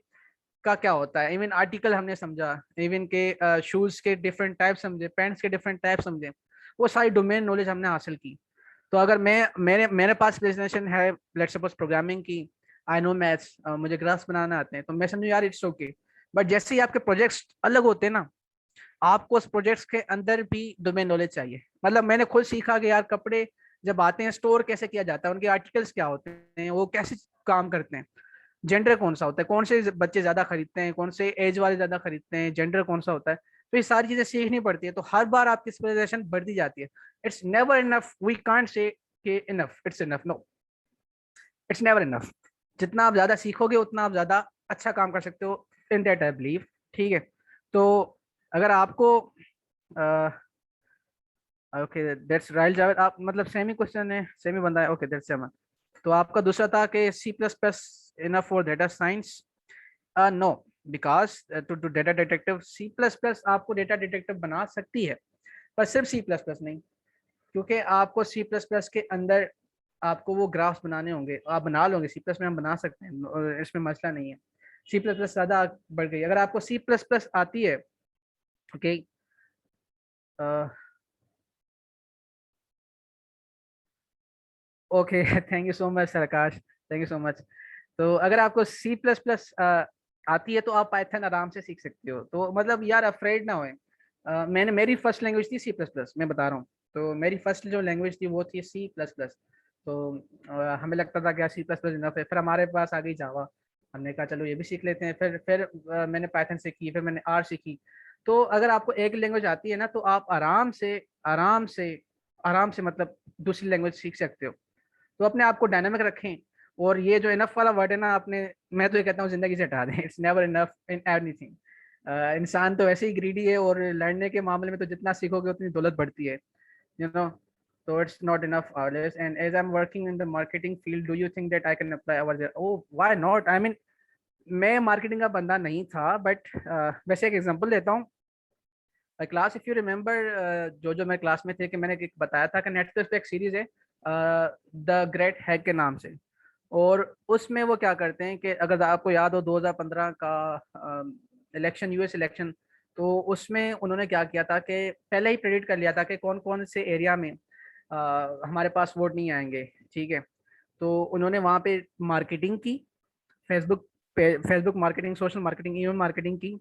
का क्या होता है, इवन आर्टिकल हमने समझा, इवन के शूज के डिफरेंट टाइप समझे, पैंट्स के डिफरेंट टाइप समझे, वो सारी डोमेन नॉलेज हमने हासिल की। तो अगर मैं मेरे मेरे पास प्रेजेंटेशन है, लेट्स सपोज प्रोग्रामिंग की, आई नो मैथ्स, मुझे ग्राफ्स बनाना आते हैं, तो मैं समझू यार इट्स ओके। बट जैसे ही आपके प्रोजेक्ट्स अलग होते हैं ना, आपको उस प्रोजेक्ट्स के अंदर भी डोमेन नॉलेज चाहिए। मतलब मैंने खुद सीखा कि यार कपड़े जब आते हैं स्टोर कैसे किया जाता है, उनके आर्टिकल्स क्या होते हैं, वो कैसे काम करते हैं, जेंडर कौन सा होता है, कौन से बच्चे ज्यादा खरीदते हैं, कौन से एज वाले ज्यादा खरीदते हैं, जेंडर कौन सा होता है। तो ये सारी चीजें सीखनी पड़ती है, तो हर बार आपकी स्पेशलाइजेशन बढ़ती जाती है। It's never enough, we can't say enough, it's enough, no, it's never enough. जितना आप ज्यादा सीखोगे उतना आप ज्यादा अच्छा काम कर सकते हो, इन दैट आई बिलीव, ठीक है। तो अगर आपको ओके दैट्स राइल जावेद, आप मतलब सेमी क्वेश्चन है, सेमी बंदा है, ओके दैट्स सेवन। तो आपका दूसरा था कि C plus plus enough for data science, no, because to data detective C plus plus आपको डेटा डिटेक्टिव बना सकती है, पर सिर्फ सी प्लस प्लस नहीं, क्योंकि आपको सी प्लस प्लस के अंदर आपको वो ग्राफ्स बनाने होंगे, आप बना लोगे, सी प्लस में हम बना सकते हैं, इसमें मसला नहीं है। सी प्लस प्लस ज़्यादा बढ़ गई, अगर आपको सी प्लस प्लस आती है, okay, okay thank you so much sir Akash, thank you so much. तो अगर आपको सी प्लस प्लस आती है तो आप पाइथन आराम से सीख सकते हो, तो मतलब यार अफ्रेड ना होए। मेरी फर्स्ट लैंग्वेज थी सी प्लस प्लस, मैं बता रहा हूँ। तो मेरी फर्स्ट जो लैंग्वेज थी वो थी सी प्लस प्लस। तो हमें लगता था कि सी प्लस प्लस इनफ है, फिर हमारे पास आ गई जावा, हमने कहा चलो ये भी सीख लेते हैं, फिर मैंने पाइथन सीखी, फिर मैंने आर सीखी। तो अगर आपको एक लैंग्वेज आती है ना, तो आप आराम से आराम से मतलब दूसरी लैंग्वेज सीख सकते हो। तो अपने आप को डायनामिक रखें। और ये जो इनफ वाला वर्ड है ना, आपने, मैं तो ये कहता हूँ जिंदगी से हटा दें, it's never enough in anything. इंसान तो वैसे ही ग्रीडी है, और लड़ने के मामले में तो जितना सीखोगे उतनी दौलत बढ़ती है, you know. So it's not enough hours. And as I'm working in the marketing field, do you think that I can apply over there? Oh, why not? I mean, मैं मार्केटिंग का बंदा नहीं था, बट वैसे एक example देता हूँ। Class, if you remember, जो मैं क्लास में थे, कि मैंने एक बताया था कि नेटफ्लिक्स पे एक सीरीज है द ग्रेट हैक के नाम से। और उसमें वो क्या करते हैं कि अगर आपको याद हो 2015 का इलेक्शन, यूएस इलेक्शन, तो उसमें उन्होंने क्या किया था कि पहले ही प्रेडिक्ट कर लिया था कि कौन कौन से एरिया में हमारे पास वोट नहीं आएंगे, ठीक है। तो उन्होंने वहाँ पे मार्केटिंग की, फेसबुक पे, Facebook marketing, social marketing, email marketing की,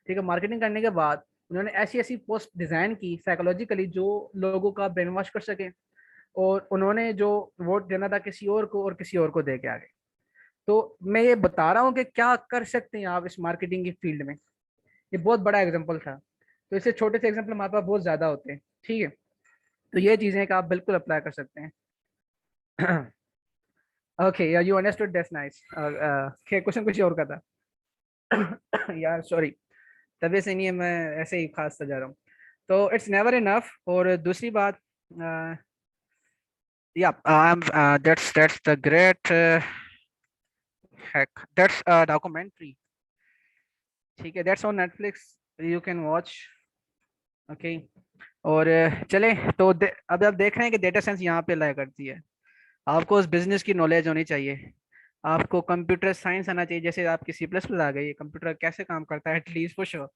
ठीक है। मार्केटिंग करने के बाद उन्होंने ऐसी ऐसी पोस्ट डिजाइन की साइकोलॉजिकली जो लोगों का ब्रेन वॉश कर सके, और उन्होंने जो वोट देना था किसी और को और किसी और को दे के आ गए। तो मैं ये बता रहा हूँ कि क्या कर सकते हैं आप इस मार्केटिंग की फील्ड में। ये बहुत बड़ा एग्जाम्पल था। तो इससे छोटे से एग्जाम्पल हमारे पास बहुत ज्यादा होते हैं, ठीक है। तो ये चीजें कि आप बिल्कुल अप्लाई कर सकते हैं। Okay, you understood, that's nice. Question कुछ और का था। यार सॉरी, तबीयत से नहीं है, मैं ऐसे ही खास सा जा रहा हूँ। तो इट्स नेवर इनफ। और दूसरी बात, या that's the great hack, that's documentary, ठीक है, that's on Netflix, you can watch. Okay. और चले तो अब आप देख रहे हैं कि डेटा साइंस यहाँ पे अप्लाई करती है। आपको उस बिजनेस की नॉलेज होनी चाहिए, आपको कंप्यूटर साइंस आना चाहिए, जैसे आपकी सी प्लस प्लस आ गई, कंप्यूटर कैसे काम करता है एटलीस्ट फॉर श्योर,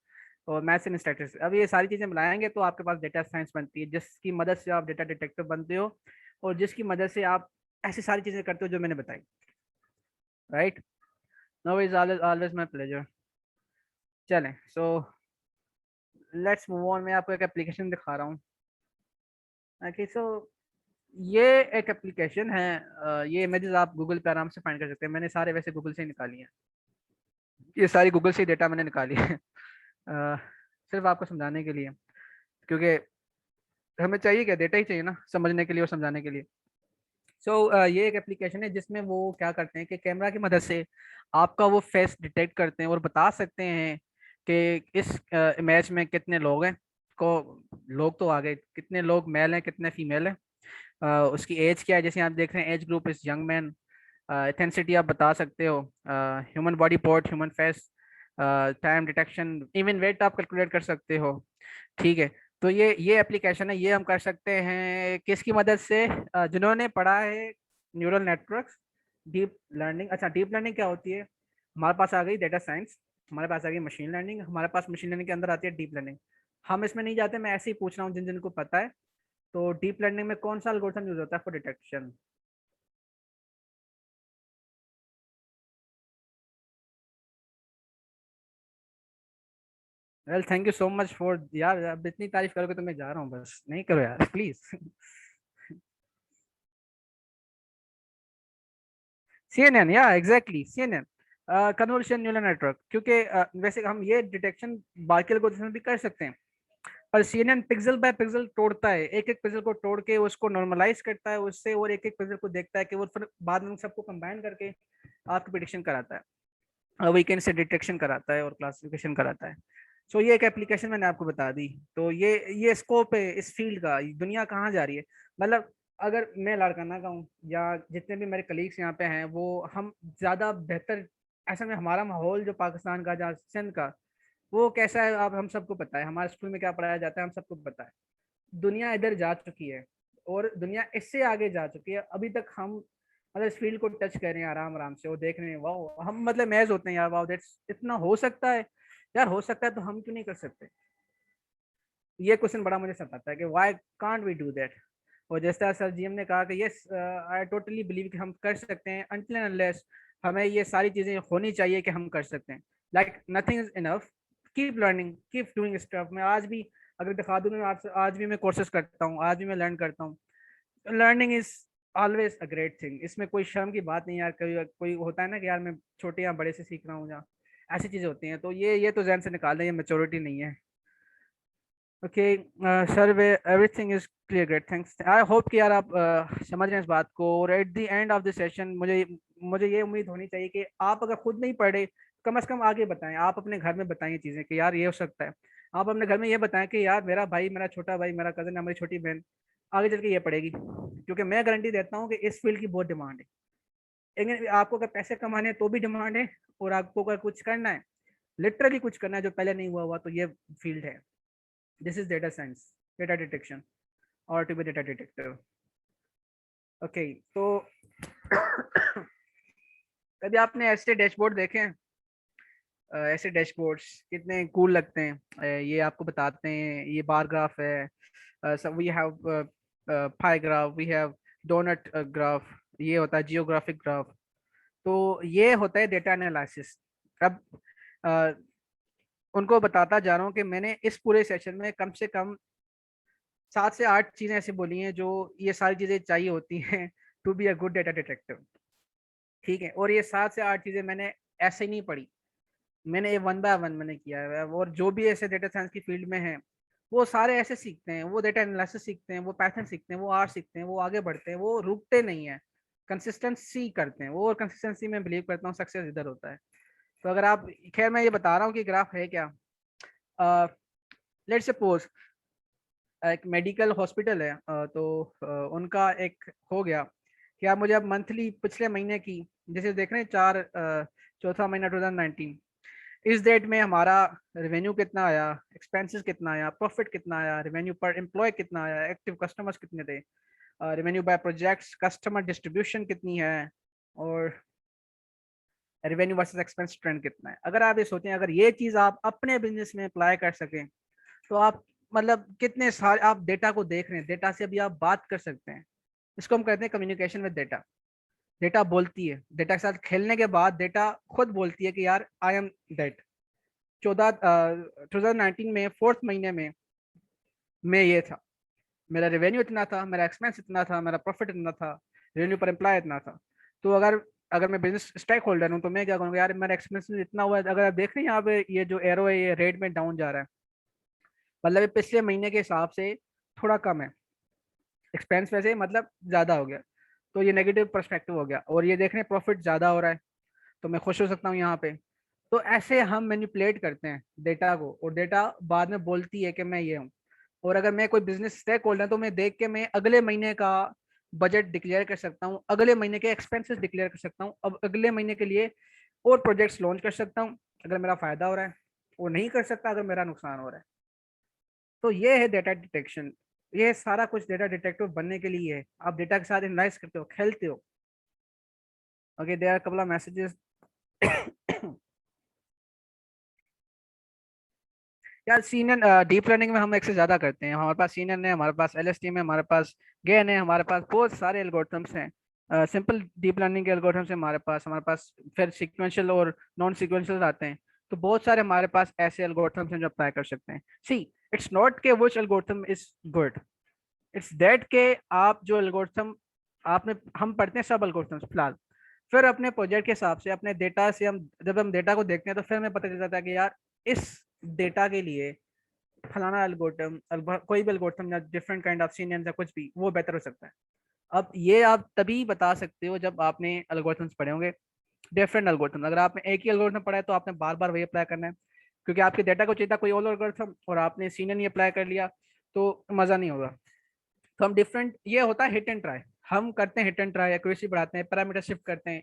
और मैथ्स एंड स्टैटिस्टिक्स। अब ये सारी चीजें मिलाएंगे तो आपके पास डेटा साइंस बनती है, जिसकी मदद से आप डेटा डिटेक्टिव बनते हो, और जिसकी मदद से आप ऐसी सारी चीजें करते हो जो मैंने बताई, right. No is always my pleasure. चलें, सो लेट्स मूव ऑन। मैं आपको एक एप्लीकेशन दिखा रहा हूँ। ओके, सो ये एक एप्लीकेशन है। ये इमेजेस आप गूगल पे आराम से फाइंड कर सकते हैं, मैंने सारे वैसे गूगल से ही निकाली हैं, ये सारी गूगल से डेटा मैंने निकाली है। अ, सिर्फ आपको समझाने के लिए, क्योंकि हमें चाहिए क्या, डेटा ही चाहिए ना समझने के लिए और समझाने के लिए। ये एक एप्लीकेशन है जिसमें वो क्या करते हैं कि कैमरा की मदद से आपका वो फेस डिटेक्ट करते हैं और बता सकते हैं कि इस इमेज में कितने लोग हैं, को लोग तो आ गए, कितने लोग मेल हैं कितने फीमेल हैं, उसकी एज क्या है, जैसे आप देख रहे हैं age group is young man. Ethnicity आप बता सकते हो, human body part, human face, time detection, even weight आप कैलकुलेट कर सकते हो, ठीक है। तो ये एप्लीकेशन है, ये हम कर सकते हैं किसकी मदद से, जिन्होंने पढ़ा है न्यूरल नेटवर्क्स, डीप लर्निंग। अच्छा, डीप लर्निंग क्या होती है? हमारे पास आ गई डेटा साइंस, हमारे पास आ गई मशीन लर्निंग, हमारे पास मशीन लर्निंग के अंदर आती है डीप लर्निंग। हम इसमें नहीं जाते, मैं ऐसे ही पूछ रहा हूँ जिन जिनको पता है। तो डीप लर्निंग में कौन सा एल्गोरिथम यूज होता है for detection? Well, thank you so much for, यार अब इतनी तारीफ करोगे तो मैं जा रहा हूँ, बस नहीं करो यार प्लीज। CNN, या exactly CNN, convolution neural network. क्योंकि वैसे हम ये डिटेक्शन बाकी एल्गोरिथम भी कर सकते हैं, पर CNN पिक्सल बाय पिक्सल तोड़ता है, एक एक पिक्सल को तोड़ के उसको नॉर्मलाइज करता है उससे, और एक एक पिक्सल को देखता है कि वो फिर बाद में सबको कंबाइन करके आपकी प्रिडिक्शन कराता है, वीकेंड से डिटेक्शन कराता है और क्लासिफिकेशन कराता है। ये एक एप्लीकेशन मैंने आपको बता दी। तो ये स्कोप है इस फील्ड का, दुनिया कहाँ जा रही है। मतलब अगर मैं लाड़काना का हूँ या जितने भी मेरे कलीग्स यहाँ पे हैं, वो हम ज़्यादा बेहतर, ऐसा में हमारा माहौल जो पाकिस्तान का, जहाँ सिंध का, वो कैसा है आप हम सबको पता है, हमारे स्कूल में क्या पढ़ाया जाता है हम सबको पता है। दुनिया इधर जा चुकी है, और दुनिया इससे आगे जा चुकी है। अभी तक हम मतलब इस फील्ड को टच कर रहे हैं आराम आराम से, और देख रहे हैं वाह, हम मतलब मैज होते हैं यार, वाह दैट्स, इतना हो सकता है यार, हो सकता है तो हम क्यों नहीं कर सकते। ये क्वेश्चन बड़ा मुझे सताता है कि why can't we do that. और जैसा सर जीएम ने कहा कि यस, आई टोटली बिलीव कि हम कर सकते हैं, अनटिल एंड अनलेस हमें ये सारी चीजें होनी चाहिए कि हम कर सकते हैं। Like nothing is enough, keep learning, keep doing stuff. मैं आज भी अगर दिखा दूं, मैं आज भी मैं कोर्सेज करता हूँ, आज भी मैं लर्न करता हूँ। Learning is always a great thing, इसमें कोई शर्म की बात नहीं यार। कोई कोई होता है ना कि यार मैं छोटे या बड़े से सीख रहा हूँ, या ऐसी चीजें होती हैं, तो ये तो जहन से निकाल दें, ये मेच्योरिटी नहीं है। Okay sir, way everything is clear, great thanks. I hope कि यार आप समझ रहे हैं इस बात को। और at the end of the session मुझे मुझे ये उम्मीद होनी चाहिए कि आप अगर खुद नहीं पढ़े, कम से कम आगे बताएं, आप अपने घर में बताएं चीज़ें कि यार ये हो सकता है। आप अपने घर में ये बताएं कि यार मेरा भाई, मेरा छोटा भाई, मेरा कजन या मेरी छोटी बहन आगे चल के ये पढ़ेगी, क्योंकि मैं गारंटी देता हूँ कि इस फील्ड की बहुत डिमांड है। लेकिन आपको अगर पैसे कमाने हैं तो भी डिमांड है, और आपको अगर कुछ करना है, लिटरली कुछ करना है जो पहले नहीं हुआ हुआ, तो ये फील्ड है। This is data science, data detection, और to be data detective. Okay, तो कभी आपने ऐसे डैशबोर्ड देखे हैं? ऐसे डैशबोर्ड्स कितने कूल लगते हैं। ये आपको बताते हैं ये बार ग्राफ है, so we have pie graph, we have donut graph, ये होता है जियोग्राफिक ग्राफ। तो ये होता है डेटा एनालिसिस। अब अ, उनको बताता जा रहा हूँ कि मैंने इस पूरे सेशन में कम से कम 7 से 8 चीजें ऐसी बोली हैं जो ये सारी चीजें चाहिए होती हैं to be a good data detective. ठीक है, और ये 7 से 8 चीजें मैंने ऐसे ही नहीं पढ़ी, मैंने ये वन बाय वन मैंने किया है। और जो भी ऐसे डेटा साइंस की फील्ड में हैं वो सारे ऐसे सीखते हैं, वो डेटा एनालिसिस सीखते हैं, वो पैटर्न सीखते हैं, वो आर सीखते हैं, वो आगे बढ़ते हैं, वो रुकते नहीं है, कंसिस्टेंसी करते हैं वो। और कंसिस्टेंसी में बिलीव करता हूँ सक्सेस इधर होता है। तो अगर आप, खैर मैं ये बता रहा हूँ कि ग्राफ है क्या। लेट्स सपोज एक मेडिकल हॉस्पिटल है, उनका एक हो गया कि आप मुझे अब मंथली पिछले महीने की, जैसे देख रहे हैं चौथा महीना 2019, इस डेट में हमारा रेवेन्यू कितना आया, एक्सपेंसेस कितना आया, प्रॉफिट कितना आया, रेवेन्यू पर एम्प्लॉय कितना आया, एक्टिव कस्टमर्स कितने थे, revenue by projects, customer distribution कितनी है, और रेवेन्यू वर्सेस एक्सपेंस ट्रेंड कितना है। अगर आप ये सोचें, अगर ये चीज आप अपने बिजनेस में अप्लाई कर सकें तो आप मतलब कितने सारे आप डेटा को देख रहे हैं, डेटा से अभी आप बात कर सकते हैं। इसको हम कहते हैं कम्युनिकेशन विद डेटा। डेटा बोलती है, डेटा के साथ खेलने के बाद डेटा खुद बोलती है कि यार आई एम दैट। 2019 में फोर्थ महीने में मैं ये था, मेरा रेवेन्यू इतना था, मेरा एक्सपेंस इतना था, मेरा प्रॉफिट इतना था, रेवेन्यू पर एम्प्लॉय इतना था। तो अगर अगर मैं बिजनेस स्टेक होल्डर हूँ तो मैं क्या करूँगा, यार मेरा एक्सपेंस इतना हुआ है। अगर आप देख रहे हैं यहाँ पे ये जो एरो है ये रेट में डाउन जा रहा है, मतलब ये पिछले महीने के हिसाब से थोड़ा कम है, एक्सपेंस वैसे मतलब ज्यादा हो गया, तो ये नेगेटिव पर्सपेक्टिव हो गया। और ये देख रहे हैं प्रॉफिट ज्यादा हो रहा है, तो मैं खुश हो सकता हूँ यहाँ पे। तो ऐसे हम मैनिपुलेट करते हैं डेटा को, और डेटा बाद में बोलती है कि मैं ये हूँ। और अगर मैं कोई बिजनेस स्टेक होल्डर तो मैं देख के मैं अगले महीने का बजट डिक्लेयर कर सकता हूँ, अगले महीने के एक्सपेंसेस डिक्लेयर कर सकता हूँ, अब अगले महीने के लिए और प्रोजेक्ट्स लॉन्च कर सकता हूँ अगर मेरा फायदा हो रहा है, वो नहीं कर सकता अगर मेरा नुकसान हो रहा है। तो ये है डेटा डिटेक्शन। ये सारा कुछ डेटा डिटेक्टिव बनने के लिए है, आप डेटा के साथ एनालाइज करते हो, खेलते हो। Okay, there are couple of messages. यार सीनियर डीप लर्निंग में हम एक से ज्यादा करते हैं, हमारे पास सीनियर है, हमारे पास एलएसटीएम है, हमारे पास गेन है, हमारे पास बहुत सारे एल्गोरिथम्स हैं। सिंपल डीप लर्निंग के एल्गोरिथम्स हैं हमारे पास फिर सीक्वेंशियल और नॉन सीक्वेंशियल आते हैं। तो बहुत सारे हमारे पास ऐसे एल्गोरिथम्स हैं जो अप्लाई कर सकते हैं। सी, इट्स नॉट के which algorithm is good, it's that के आप जो एल्गोरिथम आपने, हम पढ़ते हैं सब एल्गोरिथम्स फिलहाल, फिर अपने प्रोजेक्ट के हिसाब से अपने डेटा से हम जब हम डेटा को देखते हैं तो फिर हमें पता चल जाता है कि यार इस डेटा के लिए फलाना एल्गोरिथम, कोई भी एल्गोरिथम या डिफरेंट काइंड ऑफ सीनियर्स या कुछ भी वो बेटर हो सकता है। अब ये आप तभी बता सकते हो जब आपने एल्गोरिथम्स पढ़े होंगे, डिफरेंट एल्गोरिथम। अगर आपने एक ही एल्गोरिथम पढ़ा है तो आपने बार बार वही अप्लाई करना है, क्योंकि आपके डेटा को चाहिए था कोई और एल्गोरिथम और आपने सीनियर नहीं अप्लाई कर लिया तो मजा नहीं होगा। तो हम डिफरेंट, ये होता है हिट एंड ट्राई, हम करते हैं हिट एंड ट्राई, एक्यूरेसी बढ़ाते हैं, पैरामीटर शिफ्ट करते हैं।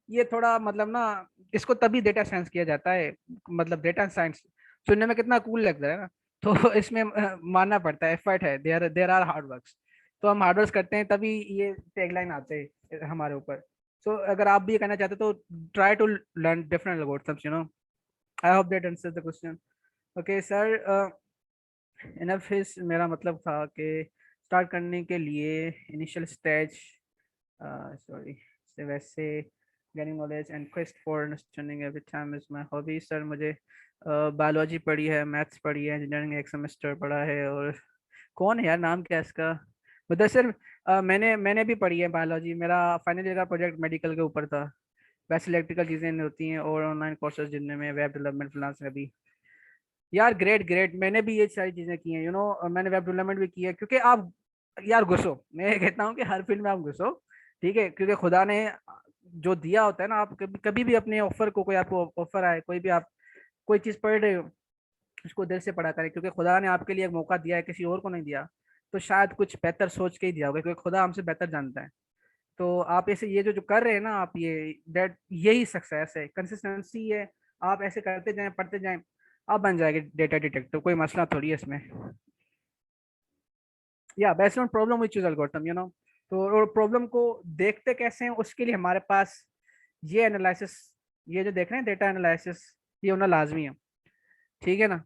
ये थोड़ा मतलब ना, इसको तभी डेटा साइंस किया जाता है, मतलब डेटा साइंस सुनने में कितना कूल लगता है ना। तो इसमें मानना पड़ता है, एफर्ट है, देयर आर हार्ड वर्क्स। तो हम हार्ड वर्क करते हैं तभी ये टैगलाइन आते हैं हमारे ऊपर। सो अगर आप भी ये करना चाहते हो तो try to learn different algorithms, I hope that answers the question. Okay sir, enough is मेरा मतलब था कि स्टार्ट करने के लिए इनिशियल स्टेज, सॉरी, से वैसे getting knowledge and quest for understanding every time is my hobby. Sir मुझे बायोलॉजी पढ़ी है, मैथ्स पढ़ी है, इंजीनियरिंग एक सेमेस्टर पढ़ा है, और कौन है यार, नाम क्या है इसका, मतलब सर मैंने भी पढ़ी है बायोलॉजी। मेरा फाइनल ईयर का प्रोजेक्ट मेडिकल के ऊपर था। वैसे इलेक्ट्रिकल चीज़ें होती हैं और ऑनलाइन कोर्सेज जिनमें में वेब डेवलपमेंट फ्रीलांस में भी। यार ग्रेट ग्रेट, मैंने भी ये सारी चीजें की हैं, मैंने वेब डेवलपमेंट भी की है। क्योंकि आप यार घुसो, मैं ये कहता हूँ कि हर फील्ड में आप घुसो, ठीक है, क्योंकि खुदा ने जो दिया होता है ना, आप कभी भी अपने ऑफर को, कोई आपको ऑफर आए, कोई भी आप कोई चीज पढ़ रहे हो, उसको दिल से पढ़ा करें, क्योंकि खुदा ने आपके लिए एक मौका दिया है, किसी और को नहीं दिया। तो शायद कुछ बेहतर सोच के ही दिया होगा, क्योंकि खुदा हमसे बेहतर जानता है। तो आप ऐसे ये जो कर रहे हैं ना आप, ये दैट यही सक्सेस है, कंसिस्टेंसी है। आप ऐसे करते जाएं, पढ़ते जाएं, आप बन जाएंगे डेटा डिटेक्टिव, कोई मसला थोड़ी है इसमें। या based on problem we choose algorithm. तो और प्रॉब्लम को देखते कैसे हैं उसके लिए हमारे पास ये एनालिसिस, ये जो देख रहे हैं डेटा एनालिसिस, ये होना लाजमी है, ठीक है ना।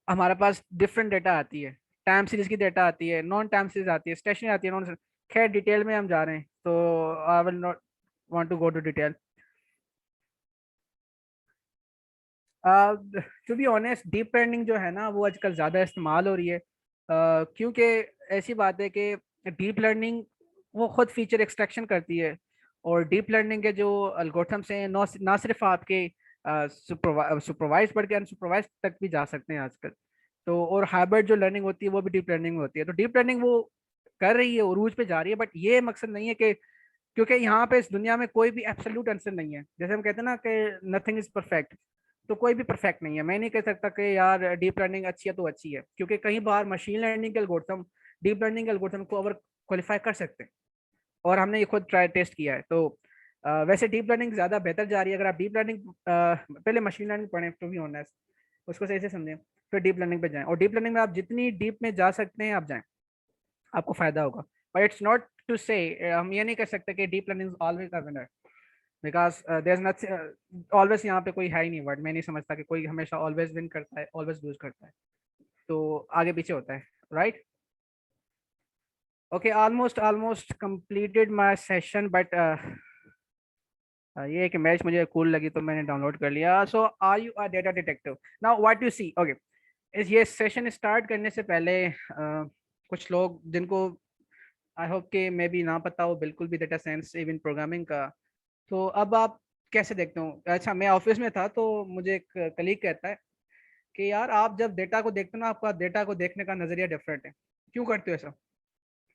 हमारे पास डिफरेंट डेटा आती है, टाइम सीरीज की डेटा आती है, नॉन टाइम सीरीज आती है, स्टेशनरी आती है, नॉन। खैर डिटेल में हम जा रहे हैं तो I will not want to go to detail. To be honest, deep learning जो है ना वो आजकल ज़्यादा इस्तेमाल हो रही है, क्योंकि ऐसी बात है कि डीप लर्निंग वो खुद फीचर एक्सट्रैक्शन करती है, और डीप लर्निंग के जो एल्गोरिथम्स हैं ना सिर्फ आपके सुपरवाइज पढ़ के अनसुपरवाइज तक भी जा सकते हैं आजकल। तो और हाइब्रिड जो लर्निंग होती है वो भी डीप लर्निंग होती है, तो डीप लर्निंग वो कर रही है, उरूज पे जा रही है, बट ये मकसद नहीं है कि, क्योंकि यहाँ पे इस दुनिया में कोई भी एब्सोल्यूट आंसर नहीं है। जैसे हम कहते हैं ना कि नथिंग इज परफेक्ट, तो कोई भी परफेक्ट नहीं है। मैं नहीं कह सकता कि यार डीप लर्निंग अच्छी है तो अच्छी है, क्योंकि कई बार मशीन लर्निंग के एल्गोरिथम डीप लर्निंग के एल्गोरिथम को ओवर क्वालिफाई कर सकते हैं, और हमने ये खुद ट्राई टेस्ट किया है। तो वैसे डीप लर्निंग ज़्यादा बेहतर जा रही है। अगर आप डीप लर्निंग पहले मशीन लर्निंग पढ़ें टू बी ऑनेस्ट, उसको सही से समझें, फिर डीप लर्निंग पे जाएं, और डीप लर्निंग में आप जितनी डीप में जा सकते हैं आप जाएं, आपको फायदा होगा। बट इट्स नॉट टू से, हम ये नहीं कह सकते कि deep learning is always a winner, because there is nothing always. यहाँ पे कोई है ही नहीं वर्ड, मैं नहीं समझता कि कोई हमेशा ऑलवेज विन करता है, ऑलवेज लूज करता है, तो आगे पीछे होता है, right. Okay, almost completed my session, but ये एक मैच मुझे कूल लगी तो मैंने डाउनलोड कर लिया। So are you a data detective? Now what you see, okay, इस ये सेशन स्टार्ट करने से पहले कुछ लोग जिनको आई होप के मे बी ना पता हो बिल्कुल भी डेटा साइंस इवन प्रोग्रामिंग का, तो अब आप कैसे देखते हो? अच्छा, मैं ऑफिस में था तो मुझे एक कलीग कहता है कि यार आप जब डेटा को देखते हो ना, आपका डेटा को देखने का नज़रिया डिफरेंट है, क्यों करते हो ऐसा?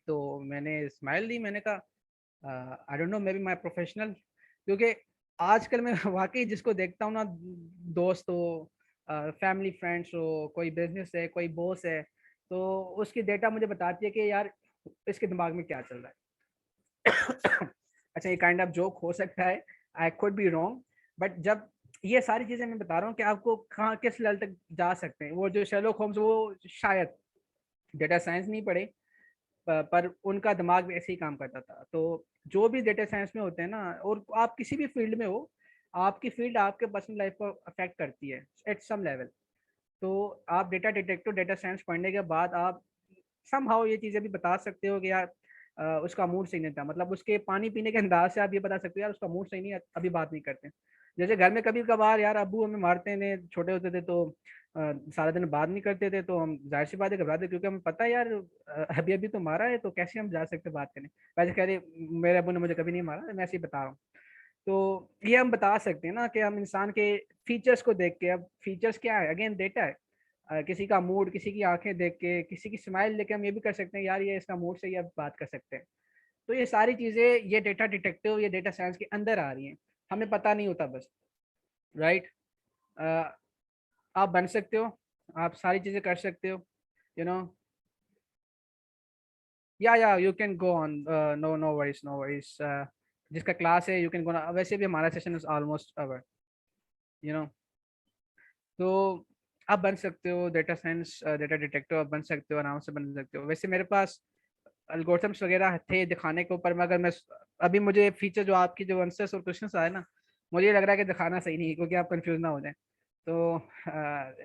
तो मैंने स्माइल दी, मैंने कहा I don't know, may be my professional, क्योंकि आजकल मैं वाकई जिसको देखता हूँ ना, दोस्त हो, फैमिली फ्रेंड्स हो, कोई बिजनेस है, कोई बॉस है, तो उसकी डेटा मुझे बताती है कि यार इसके दिमाग में क्या चल रहा है। अच्छा, ये काइंड ऑफ जोक हो सकता है, I could be wrong, but जब ये सारी चीज़ें मैं बता रहा हूँ कि आपको कहाँ किस लेवल तक जा सकते हैं। वो जो शेरलॉक होम्स, वो शायद डेटा साइंस नहीं पढ़े, पर उनका दिमाग भी ऐसे ही काम करता था। तो जो भी डेटा साइंस में होते हैं ना, और आप किसी भी फील्ड में हो, आपकी फील्ड आपके पर्सनल लाइफ को अफेक्ट करती है एट सम लेवल। तो आप डेटा डिटेक्टिव डेटा साइंस पढ़ने के बाद आप समहाउ ये चीज़ें भी बता सकते हो कि यार उसका मूड सही नहीं था, मतलब उसके पानी पीने के अंदाज से आप ये बता सकते हो यार उसका मूड सही नहीं है, अभी बात नहीं करते। जैसे घर में कभी कभार यार अब्बू हमें मारते थे, छोटे होते थे, तो सारा दिन बात नहीं करते थे, तो हम जाहिर सी बात है घबराते, क्योंकि हमें पता है यार अभी अभी तो मारा है, तो कैसे हम जा सकते बात करने। वैसे कह रहे मेरे अब्बू ने मुझे कभी नहीं मारा, मैं ऐसे ही बता रहा हूँ। तो ये हम बता सकते हैं ना कि हम इंसान के फीचर्स को देख के, अब फीचर्स क्या है, अगेन डेटा है, किसी का मूड, किसी की आंखें देख के, किसी की स्माइल देख के हम ये भी कर सकते हैं यार ये इसका मूड से, ये बात कर सकते हैं। तो ये सारी चीज़ें, ये डेटा डिटेक्टिव, ये डेटा साइंस के अंदर आ रही हैं, हमें पता नहीं होता बस, राइट। आप बन सकते हो, आप सारी चीज़ें कर सकते हो, यू नो। या you can go on, no no worries, no worries, जिसका क्लास है यू कैन गो, वैसे भी हमारा session is almost hour, you know. तो आप बन सकते हो डेटा साइंस डेटा डिटेक्टिव, आप बन सकते हो, आराम से बन सकते हो। वैसे मेरे पास एल्गोरिथम्स वगैरह थे दिखाने के ऊपर, मगर मैं अभी मुझे फीचर जो आपकी जो आंसर्स और क्वेश्चंस आए ना, मुझे लग रहा है कि दिखाना सही नहीं है, क्योंकि आप कंफ्यूज ना हो जाए। तो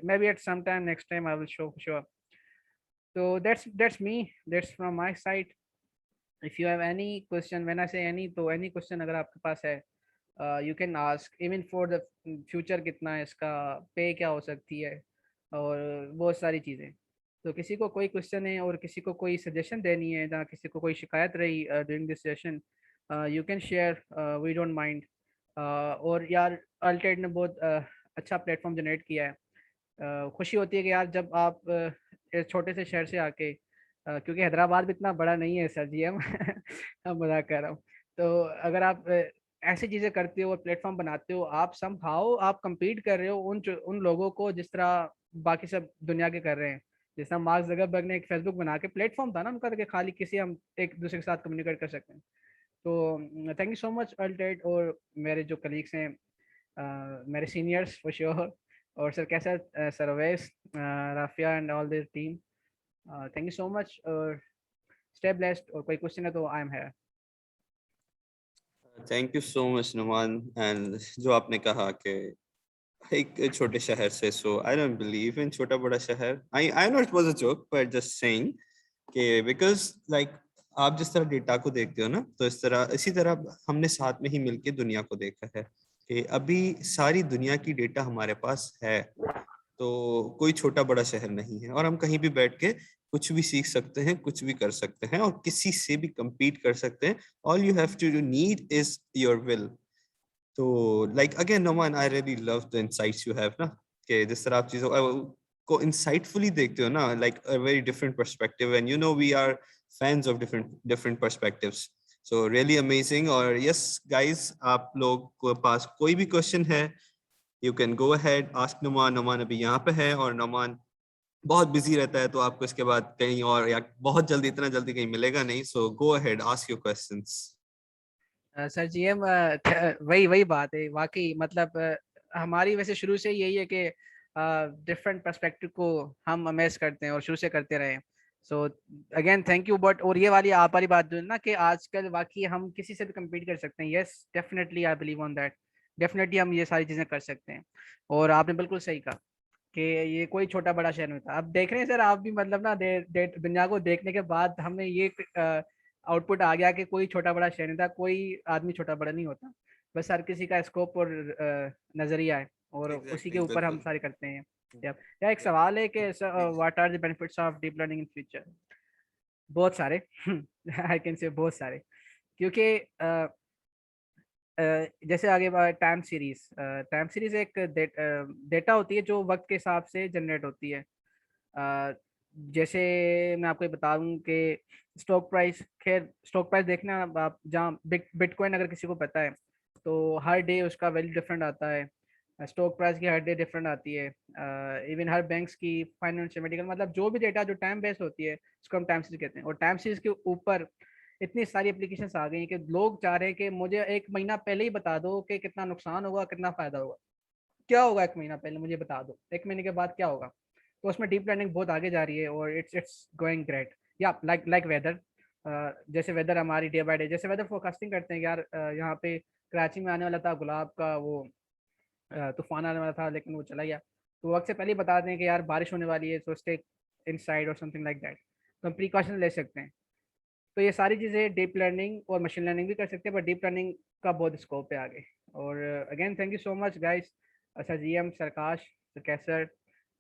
maybe at some time next time I will show. तो that's me, that's from my side. If you have any question, when I say any, तो एनी क्वेश्चन अगर आपके पास है, you can ask even for the future, कितना है इसका पे, क्या हो सकती है, और बहुत सारी चीज़ें। तो किसी को कोई क्वेश्चन है और किसी को कोई सजेशन देनी है, जहाँ किसी को कोई शिकायत रही during this session, you can share, we don't mind. और यार अल्टेड ने बहुत अच्छा प्लेटफॉर्म जनरेट किया है। खुशी होती है कि यार जब आप एक छोटे से शहर से आके, क्योंकि हैदराबाद भी इतना बड़ा नहीं है सर जी, हम हम मजाक कर रहा हूँ। तो अगर आप ऐसी चीज़ें करते हो और प्लेटफॉर्म बनाते हो, आप समहाउ आप compete कर रहे हो उन लोगों को, जिस तरह बाकी सब दुनिया के कर रहे हैं। जिस तरह मार्क जगरबर्ग ने एक फेसबुक बना के, प्लेटफॉर्म था ना उनका, कि खाली किसी हम एक दूसरे के साथ कम्युनिकेट कर सकते हैं। तो थैंक यू सो मच अल्टेड, और मेरे जो कलीग्स हैं, मेरे सीनियर्स फॉर श्योर, और सर कैसा, sir Awais, Rafia and all this team, thank you so much, और स्टे ब्लेस्ड। और कोई क्वेश्चन है तो I am here. Thank you so much Numan. And जो आपने कहा कि एक छोटे शहर से, सो आई डोंट बिलीव इन छोटा बड़ा शहर। I know it was a joke, but just saying कि बिकॉज लाइक आप जिस तरह डेटा को देखते हो ना, तो इसी तरह हमने साथ में ही मिलके दुनिया को देखा है कि अभी सारी दुनिया की डेटा हमारे पास है। तो कोई छोटा बड़ा शहर नहीं है, और हम कहीं भी बैठ के कुछ भी सीख सकते हैं, कुछ भी कर सकते हैं, और किसी से भी compete कर सकते हैं। All you have to need is your will. तो like again Noman, I really love the insights you have ना, कि जिस तरह आप चीजों को इंसाइटफुली देखते हो ना, like a very different perspective, and you know we are fans of different different perspectives. So really amazing. और यस गाइस, आप लोग के पास कोई भी क्वेश्चन है, you can go ahead ask Numan. Numan अभी यहाँ पे है, और नुमान बहुत बिजी रहता है, तो आपको इसके बाद कहीं और या बहुत जल्दी, इतना जल्दी कहीं मिलेगा नहीं। So go ahead, ask your questions. Sir ji हम वही वही बात है वाकई, मतलब हमारी वैसे शुरू से यही है कि डिफरेंट पर्सपेक्टिव को हम अमेज करते हैं और शुरू से करते रहे। So again thank you. But और ये वाली आप वाली बात जो है ना कि आजकल वाकई हम किसी से भी compete कर सकते हैं। Yes definitely I believe on that. Definitely हम ये सारी चीज़ें कर सकते हैं। और आपने बिल्कुल सही कहा कि ये कोई छोटा बड़ा शहर नहीं था। अब देख रहे हैं सर आप भी, मतलब ना दुनिया को देखने के बाद हमें ये आउटपुट आ गया कि कोई छोटा बड़ा शहर नहीं था, कोई आदमी छोटा बड़ा नहीं होता। बस हर किसी का स्कोप और नजरिया है, और उसी के एग्जैक्टली, ऊपर हम बिल्कुल। सारे करते हैं। या एक सवाल है कि what are the benefits of deep learning in future? बहुत सारे आई कैन से बहुत सारे। क्योंकि जैसे आगे टाइम सीरीज एक डेटा होती है जो वक्त के हिसाब से जनरेट होती है। अ, जैसे मैं आपको ये बता दूं कि स्टॉक प्राइस, खैर स्टॉक प्राइस देखना आप, जहाँ बिटकॉइन अगर किसी को पता है तो हर डे उसका वैल्यू डिफरेंट आता है। स्टॉक प्राइस की हर डे डिफरेंट आती है। इवन हर बैंक्स की फाइनेंशियल मेडिकल, मतलब जो भी डेटा जो टाइम बेस्ड होती है उसको हम टाइम सीरीज कहते हैं। और टाइम सीरीज के ऊपर इतनी सारी एप्लीकेशंस आ गई हैं कि लोग चाह रहे हैं कि मुझे एक महीना पहले ही बता दो कि कितना नुकसान होगा, कितना फायदा होगा। क्या होगा एक महीना पहले मुझे बता दो, एक महीने के बाद क्या होगा। तो उसमें डीप लर्निंग बहुत आगे जा रही है और इट्स गोइंग ग्रेट। या लाइक वेदर, जैसे वेदर हमारी डे बाय डे, जैसे वेदर फोरकास्टिंग करते हैं कि यार यहाँ पे कराची में आने वाला था गुलाब का वो तूफान आने वाला था लेकिन वो चला गया। तो वक्त से पहले ही बता दें कि यार बारिश होने वाली है, सो स्टे इनसाइड और समथिंग लाइक दैट। तो हम प्रिकॉशन ले सकते हैं। तो ये सारी चीज़ें डीप लर्निंग और मशीन लर्निंग भी कर सकते हैं, पर डीप लर्निंग का बहुत स्कोप है आगे। और again thank you so much guys, sir GM, सरकाश, sir Kaiser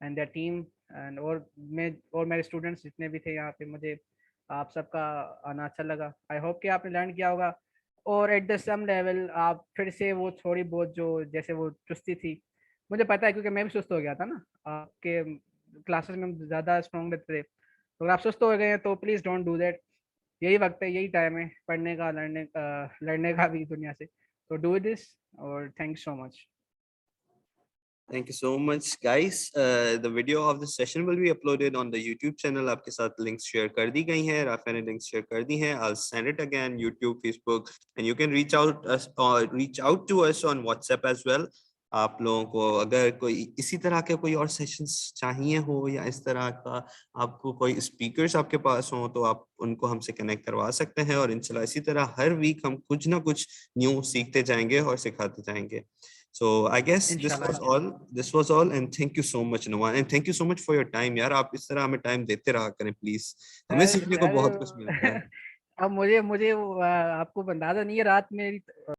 and their team, and और मेरे स्टूडेंट्स जितने भी थे यहाँ पे, मुझे आप सबका आना अच्छा लगा। आई होप कि आपने लर्न किया होगा। और एट द सम लेवल आप फिर से वो थोड़ी बहुत जो जैसे वो चुस्ती थी, मुझे पता है क्योंकि मैं भी सुस्त हो गया था ना आपके क्लासेस में, हम ज़्यादा स्ट्रॉन्ग रहते थे। तो अगर आप सुस्त हो गए हैं तो प्लीज़ डोंट डू दैट। यही वक्त है, यही टाइम है पढ़ने का, लड़ने का भी दुनिया से। तो डू दिस, और thank you so much. Thank you so much, guys. The video of the session will be uploaded on the YouTube channel. आपके साथ links share कर दी गई हैं, राफा ने links share कर दी हैं। I'll send it again, YouTube, Facebook, and you can reach out to us on WhatsApp as well. आप लोगों को अगर कोई इसी तरह के कोई और सेशंस चाहिए हो, या इस तरह का आपको कोई स्पीकर्स आपके पास हो, तो आप उनको हमसे कनेक्ट करवा सकते हैं। और इंशाल्लाह इसी तरह हर वीक हम कुछ ना कुछ न्यू सीखते जाएंगे और सिखाते जाएंगे। So I guess this इंशाल्लाह was इंशाल्लाह। all. This was all, and thank you so much, Numan, and thank you so much for your time. यार आप इस तरह हमें टाइम देते रहा करें प्लीज, हमें सर सीखने को सर बहुत कुछ मिलता है। अब मुझे मुझे आपको अंदाजा नहीं है, रात मेरी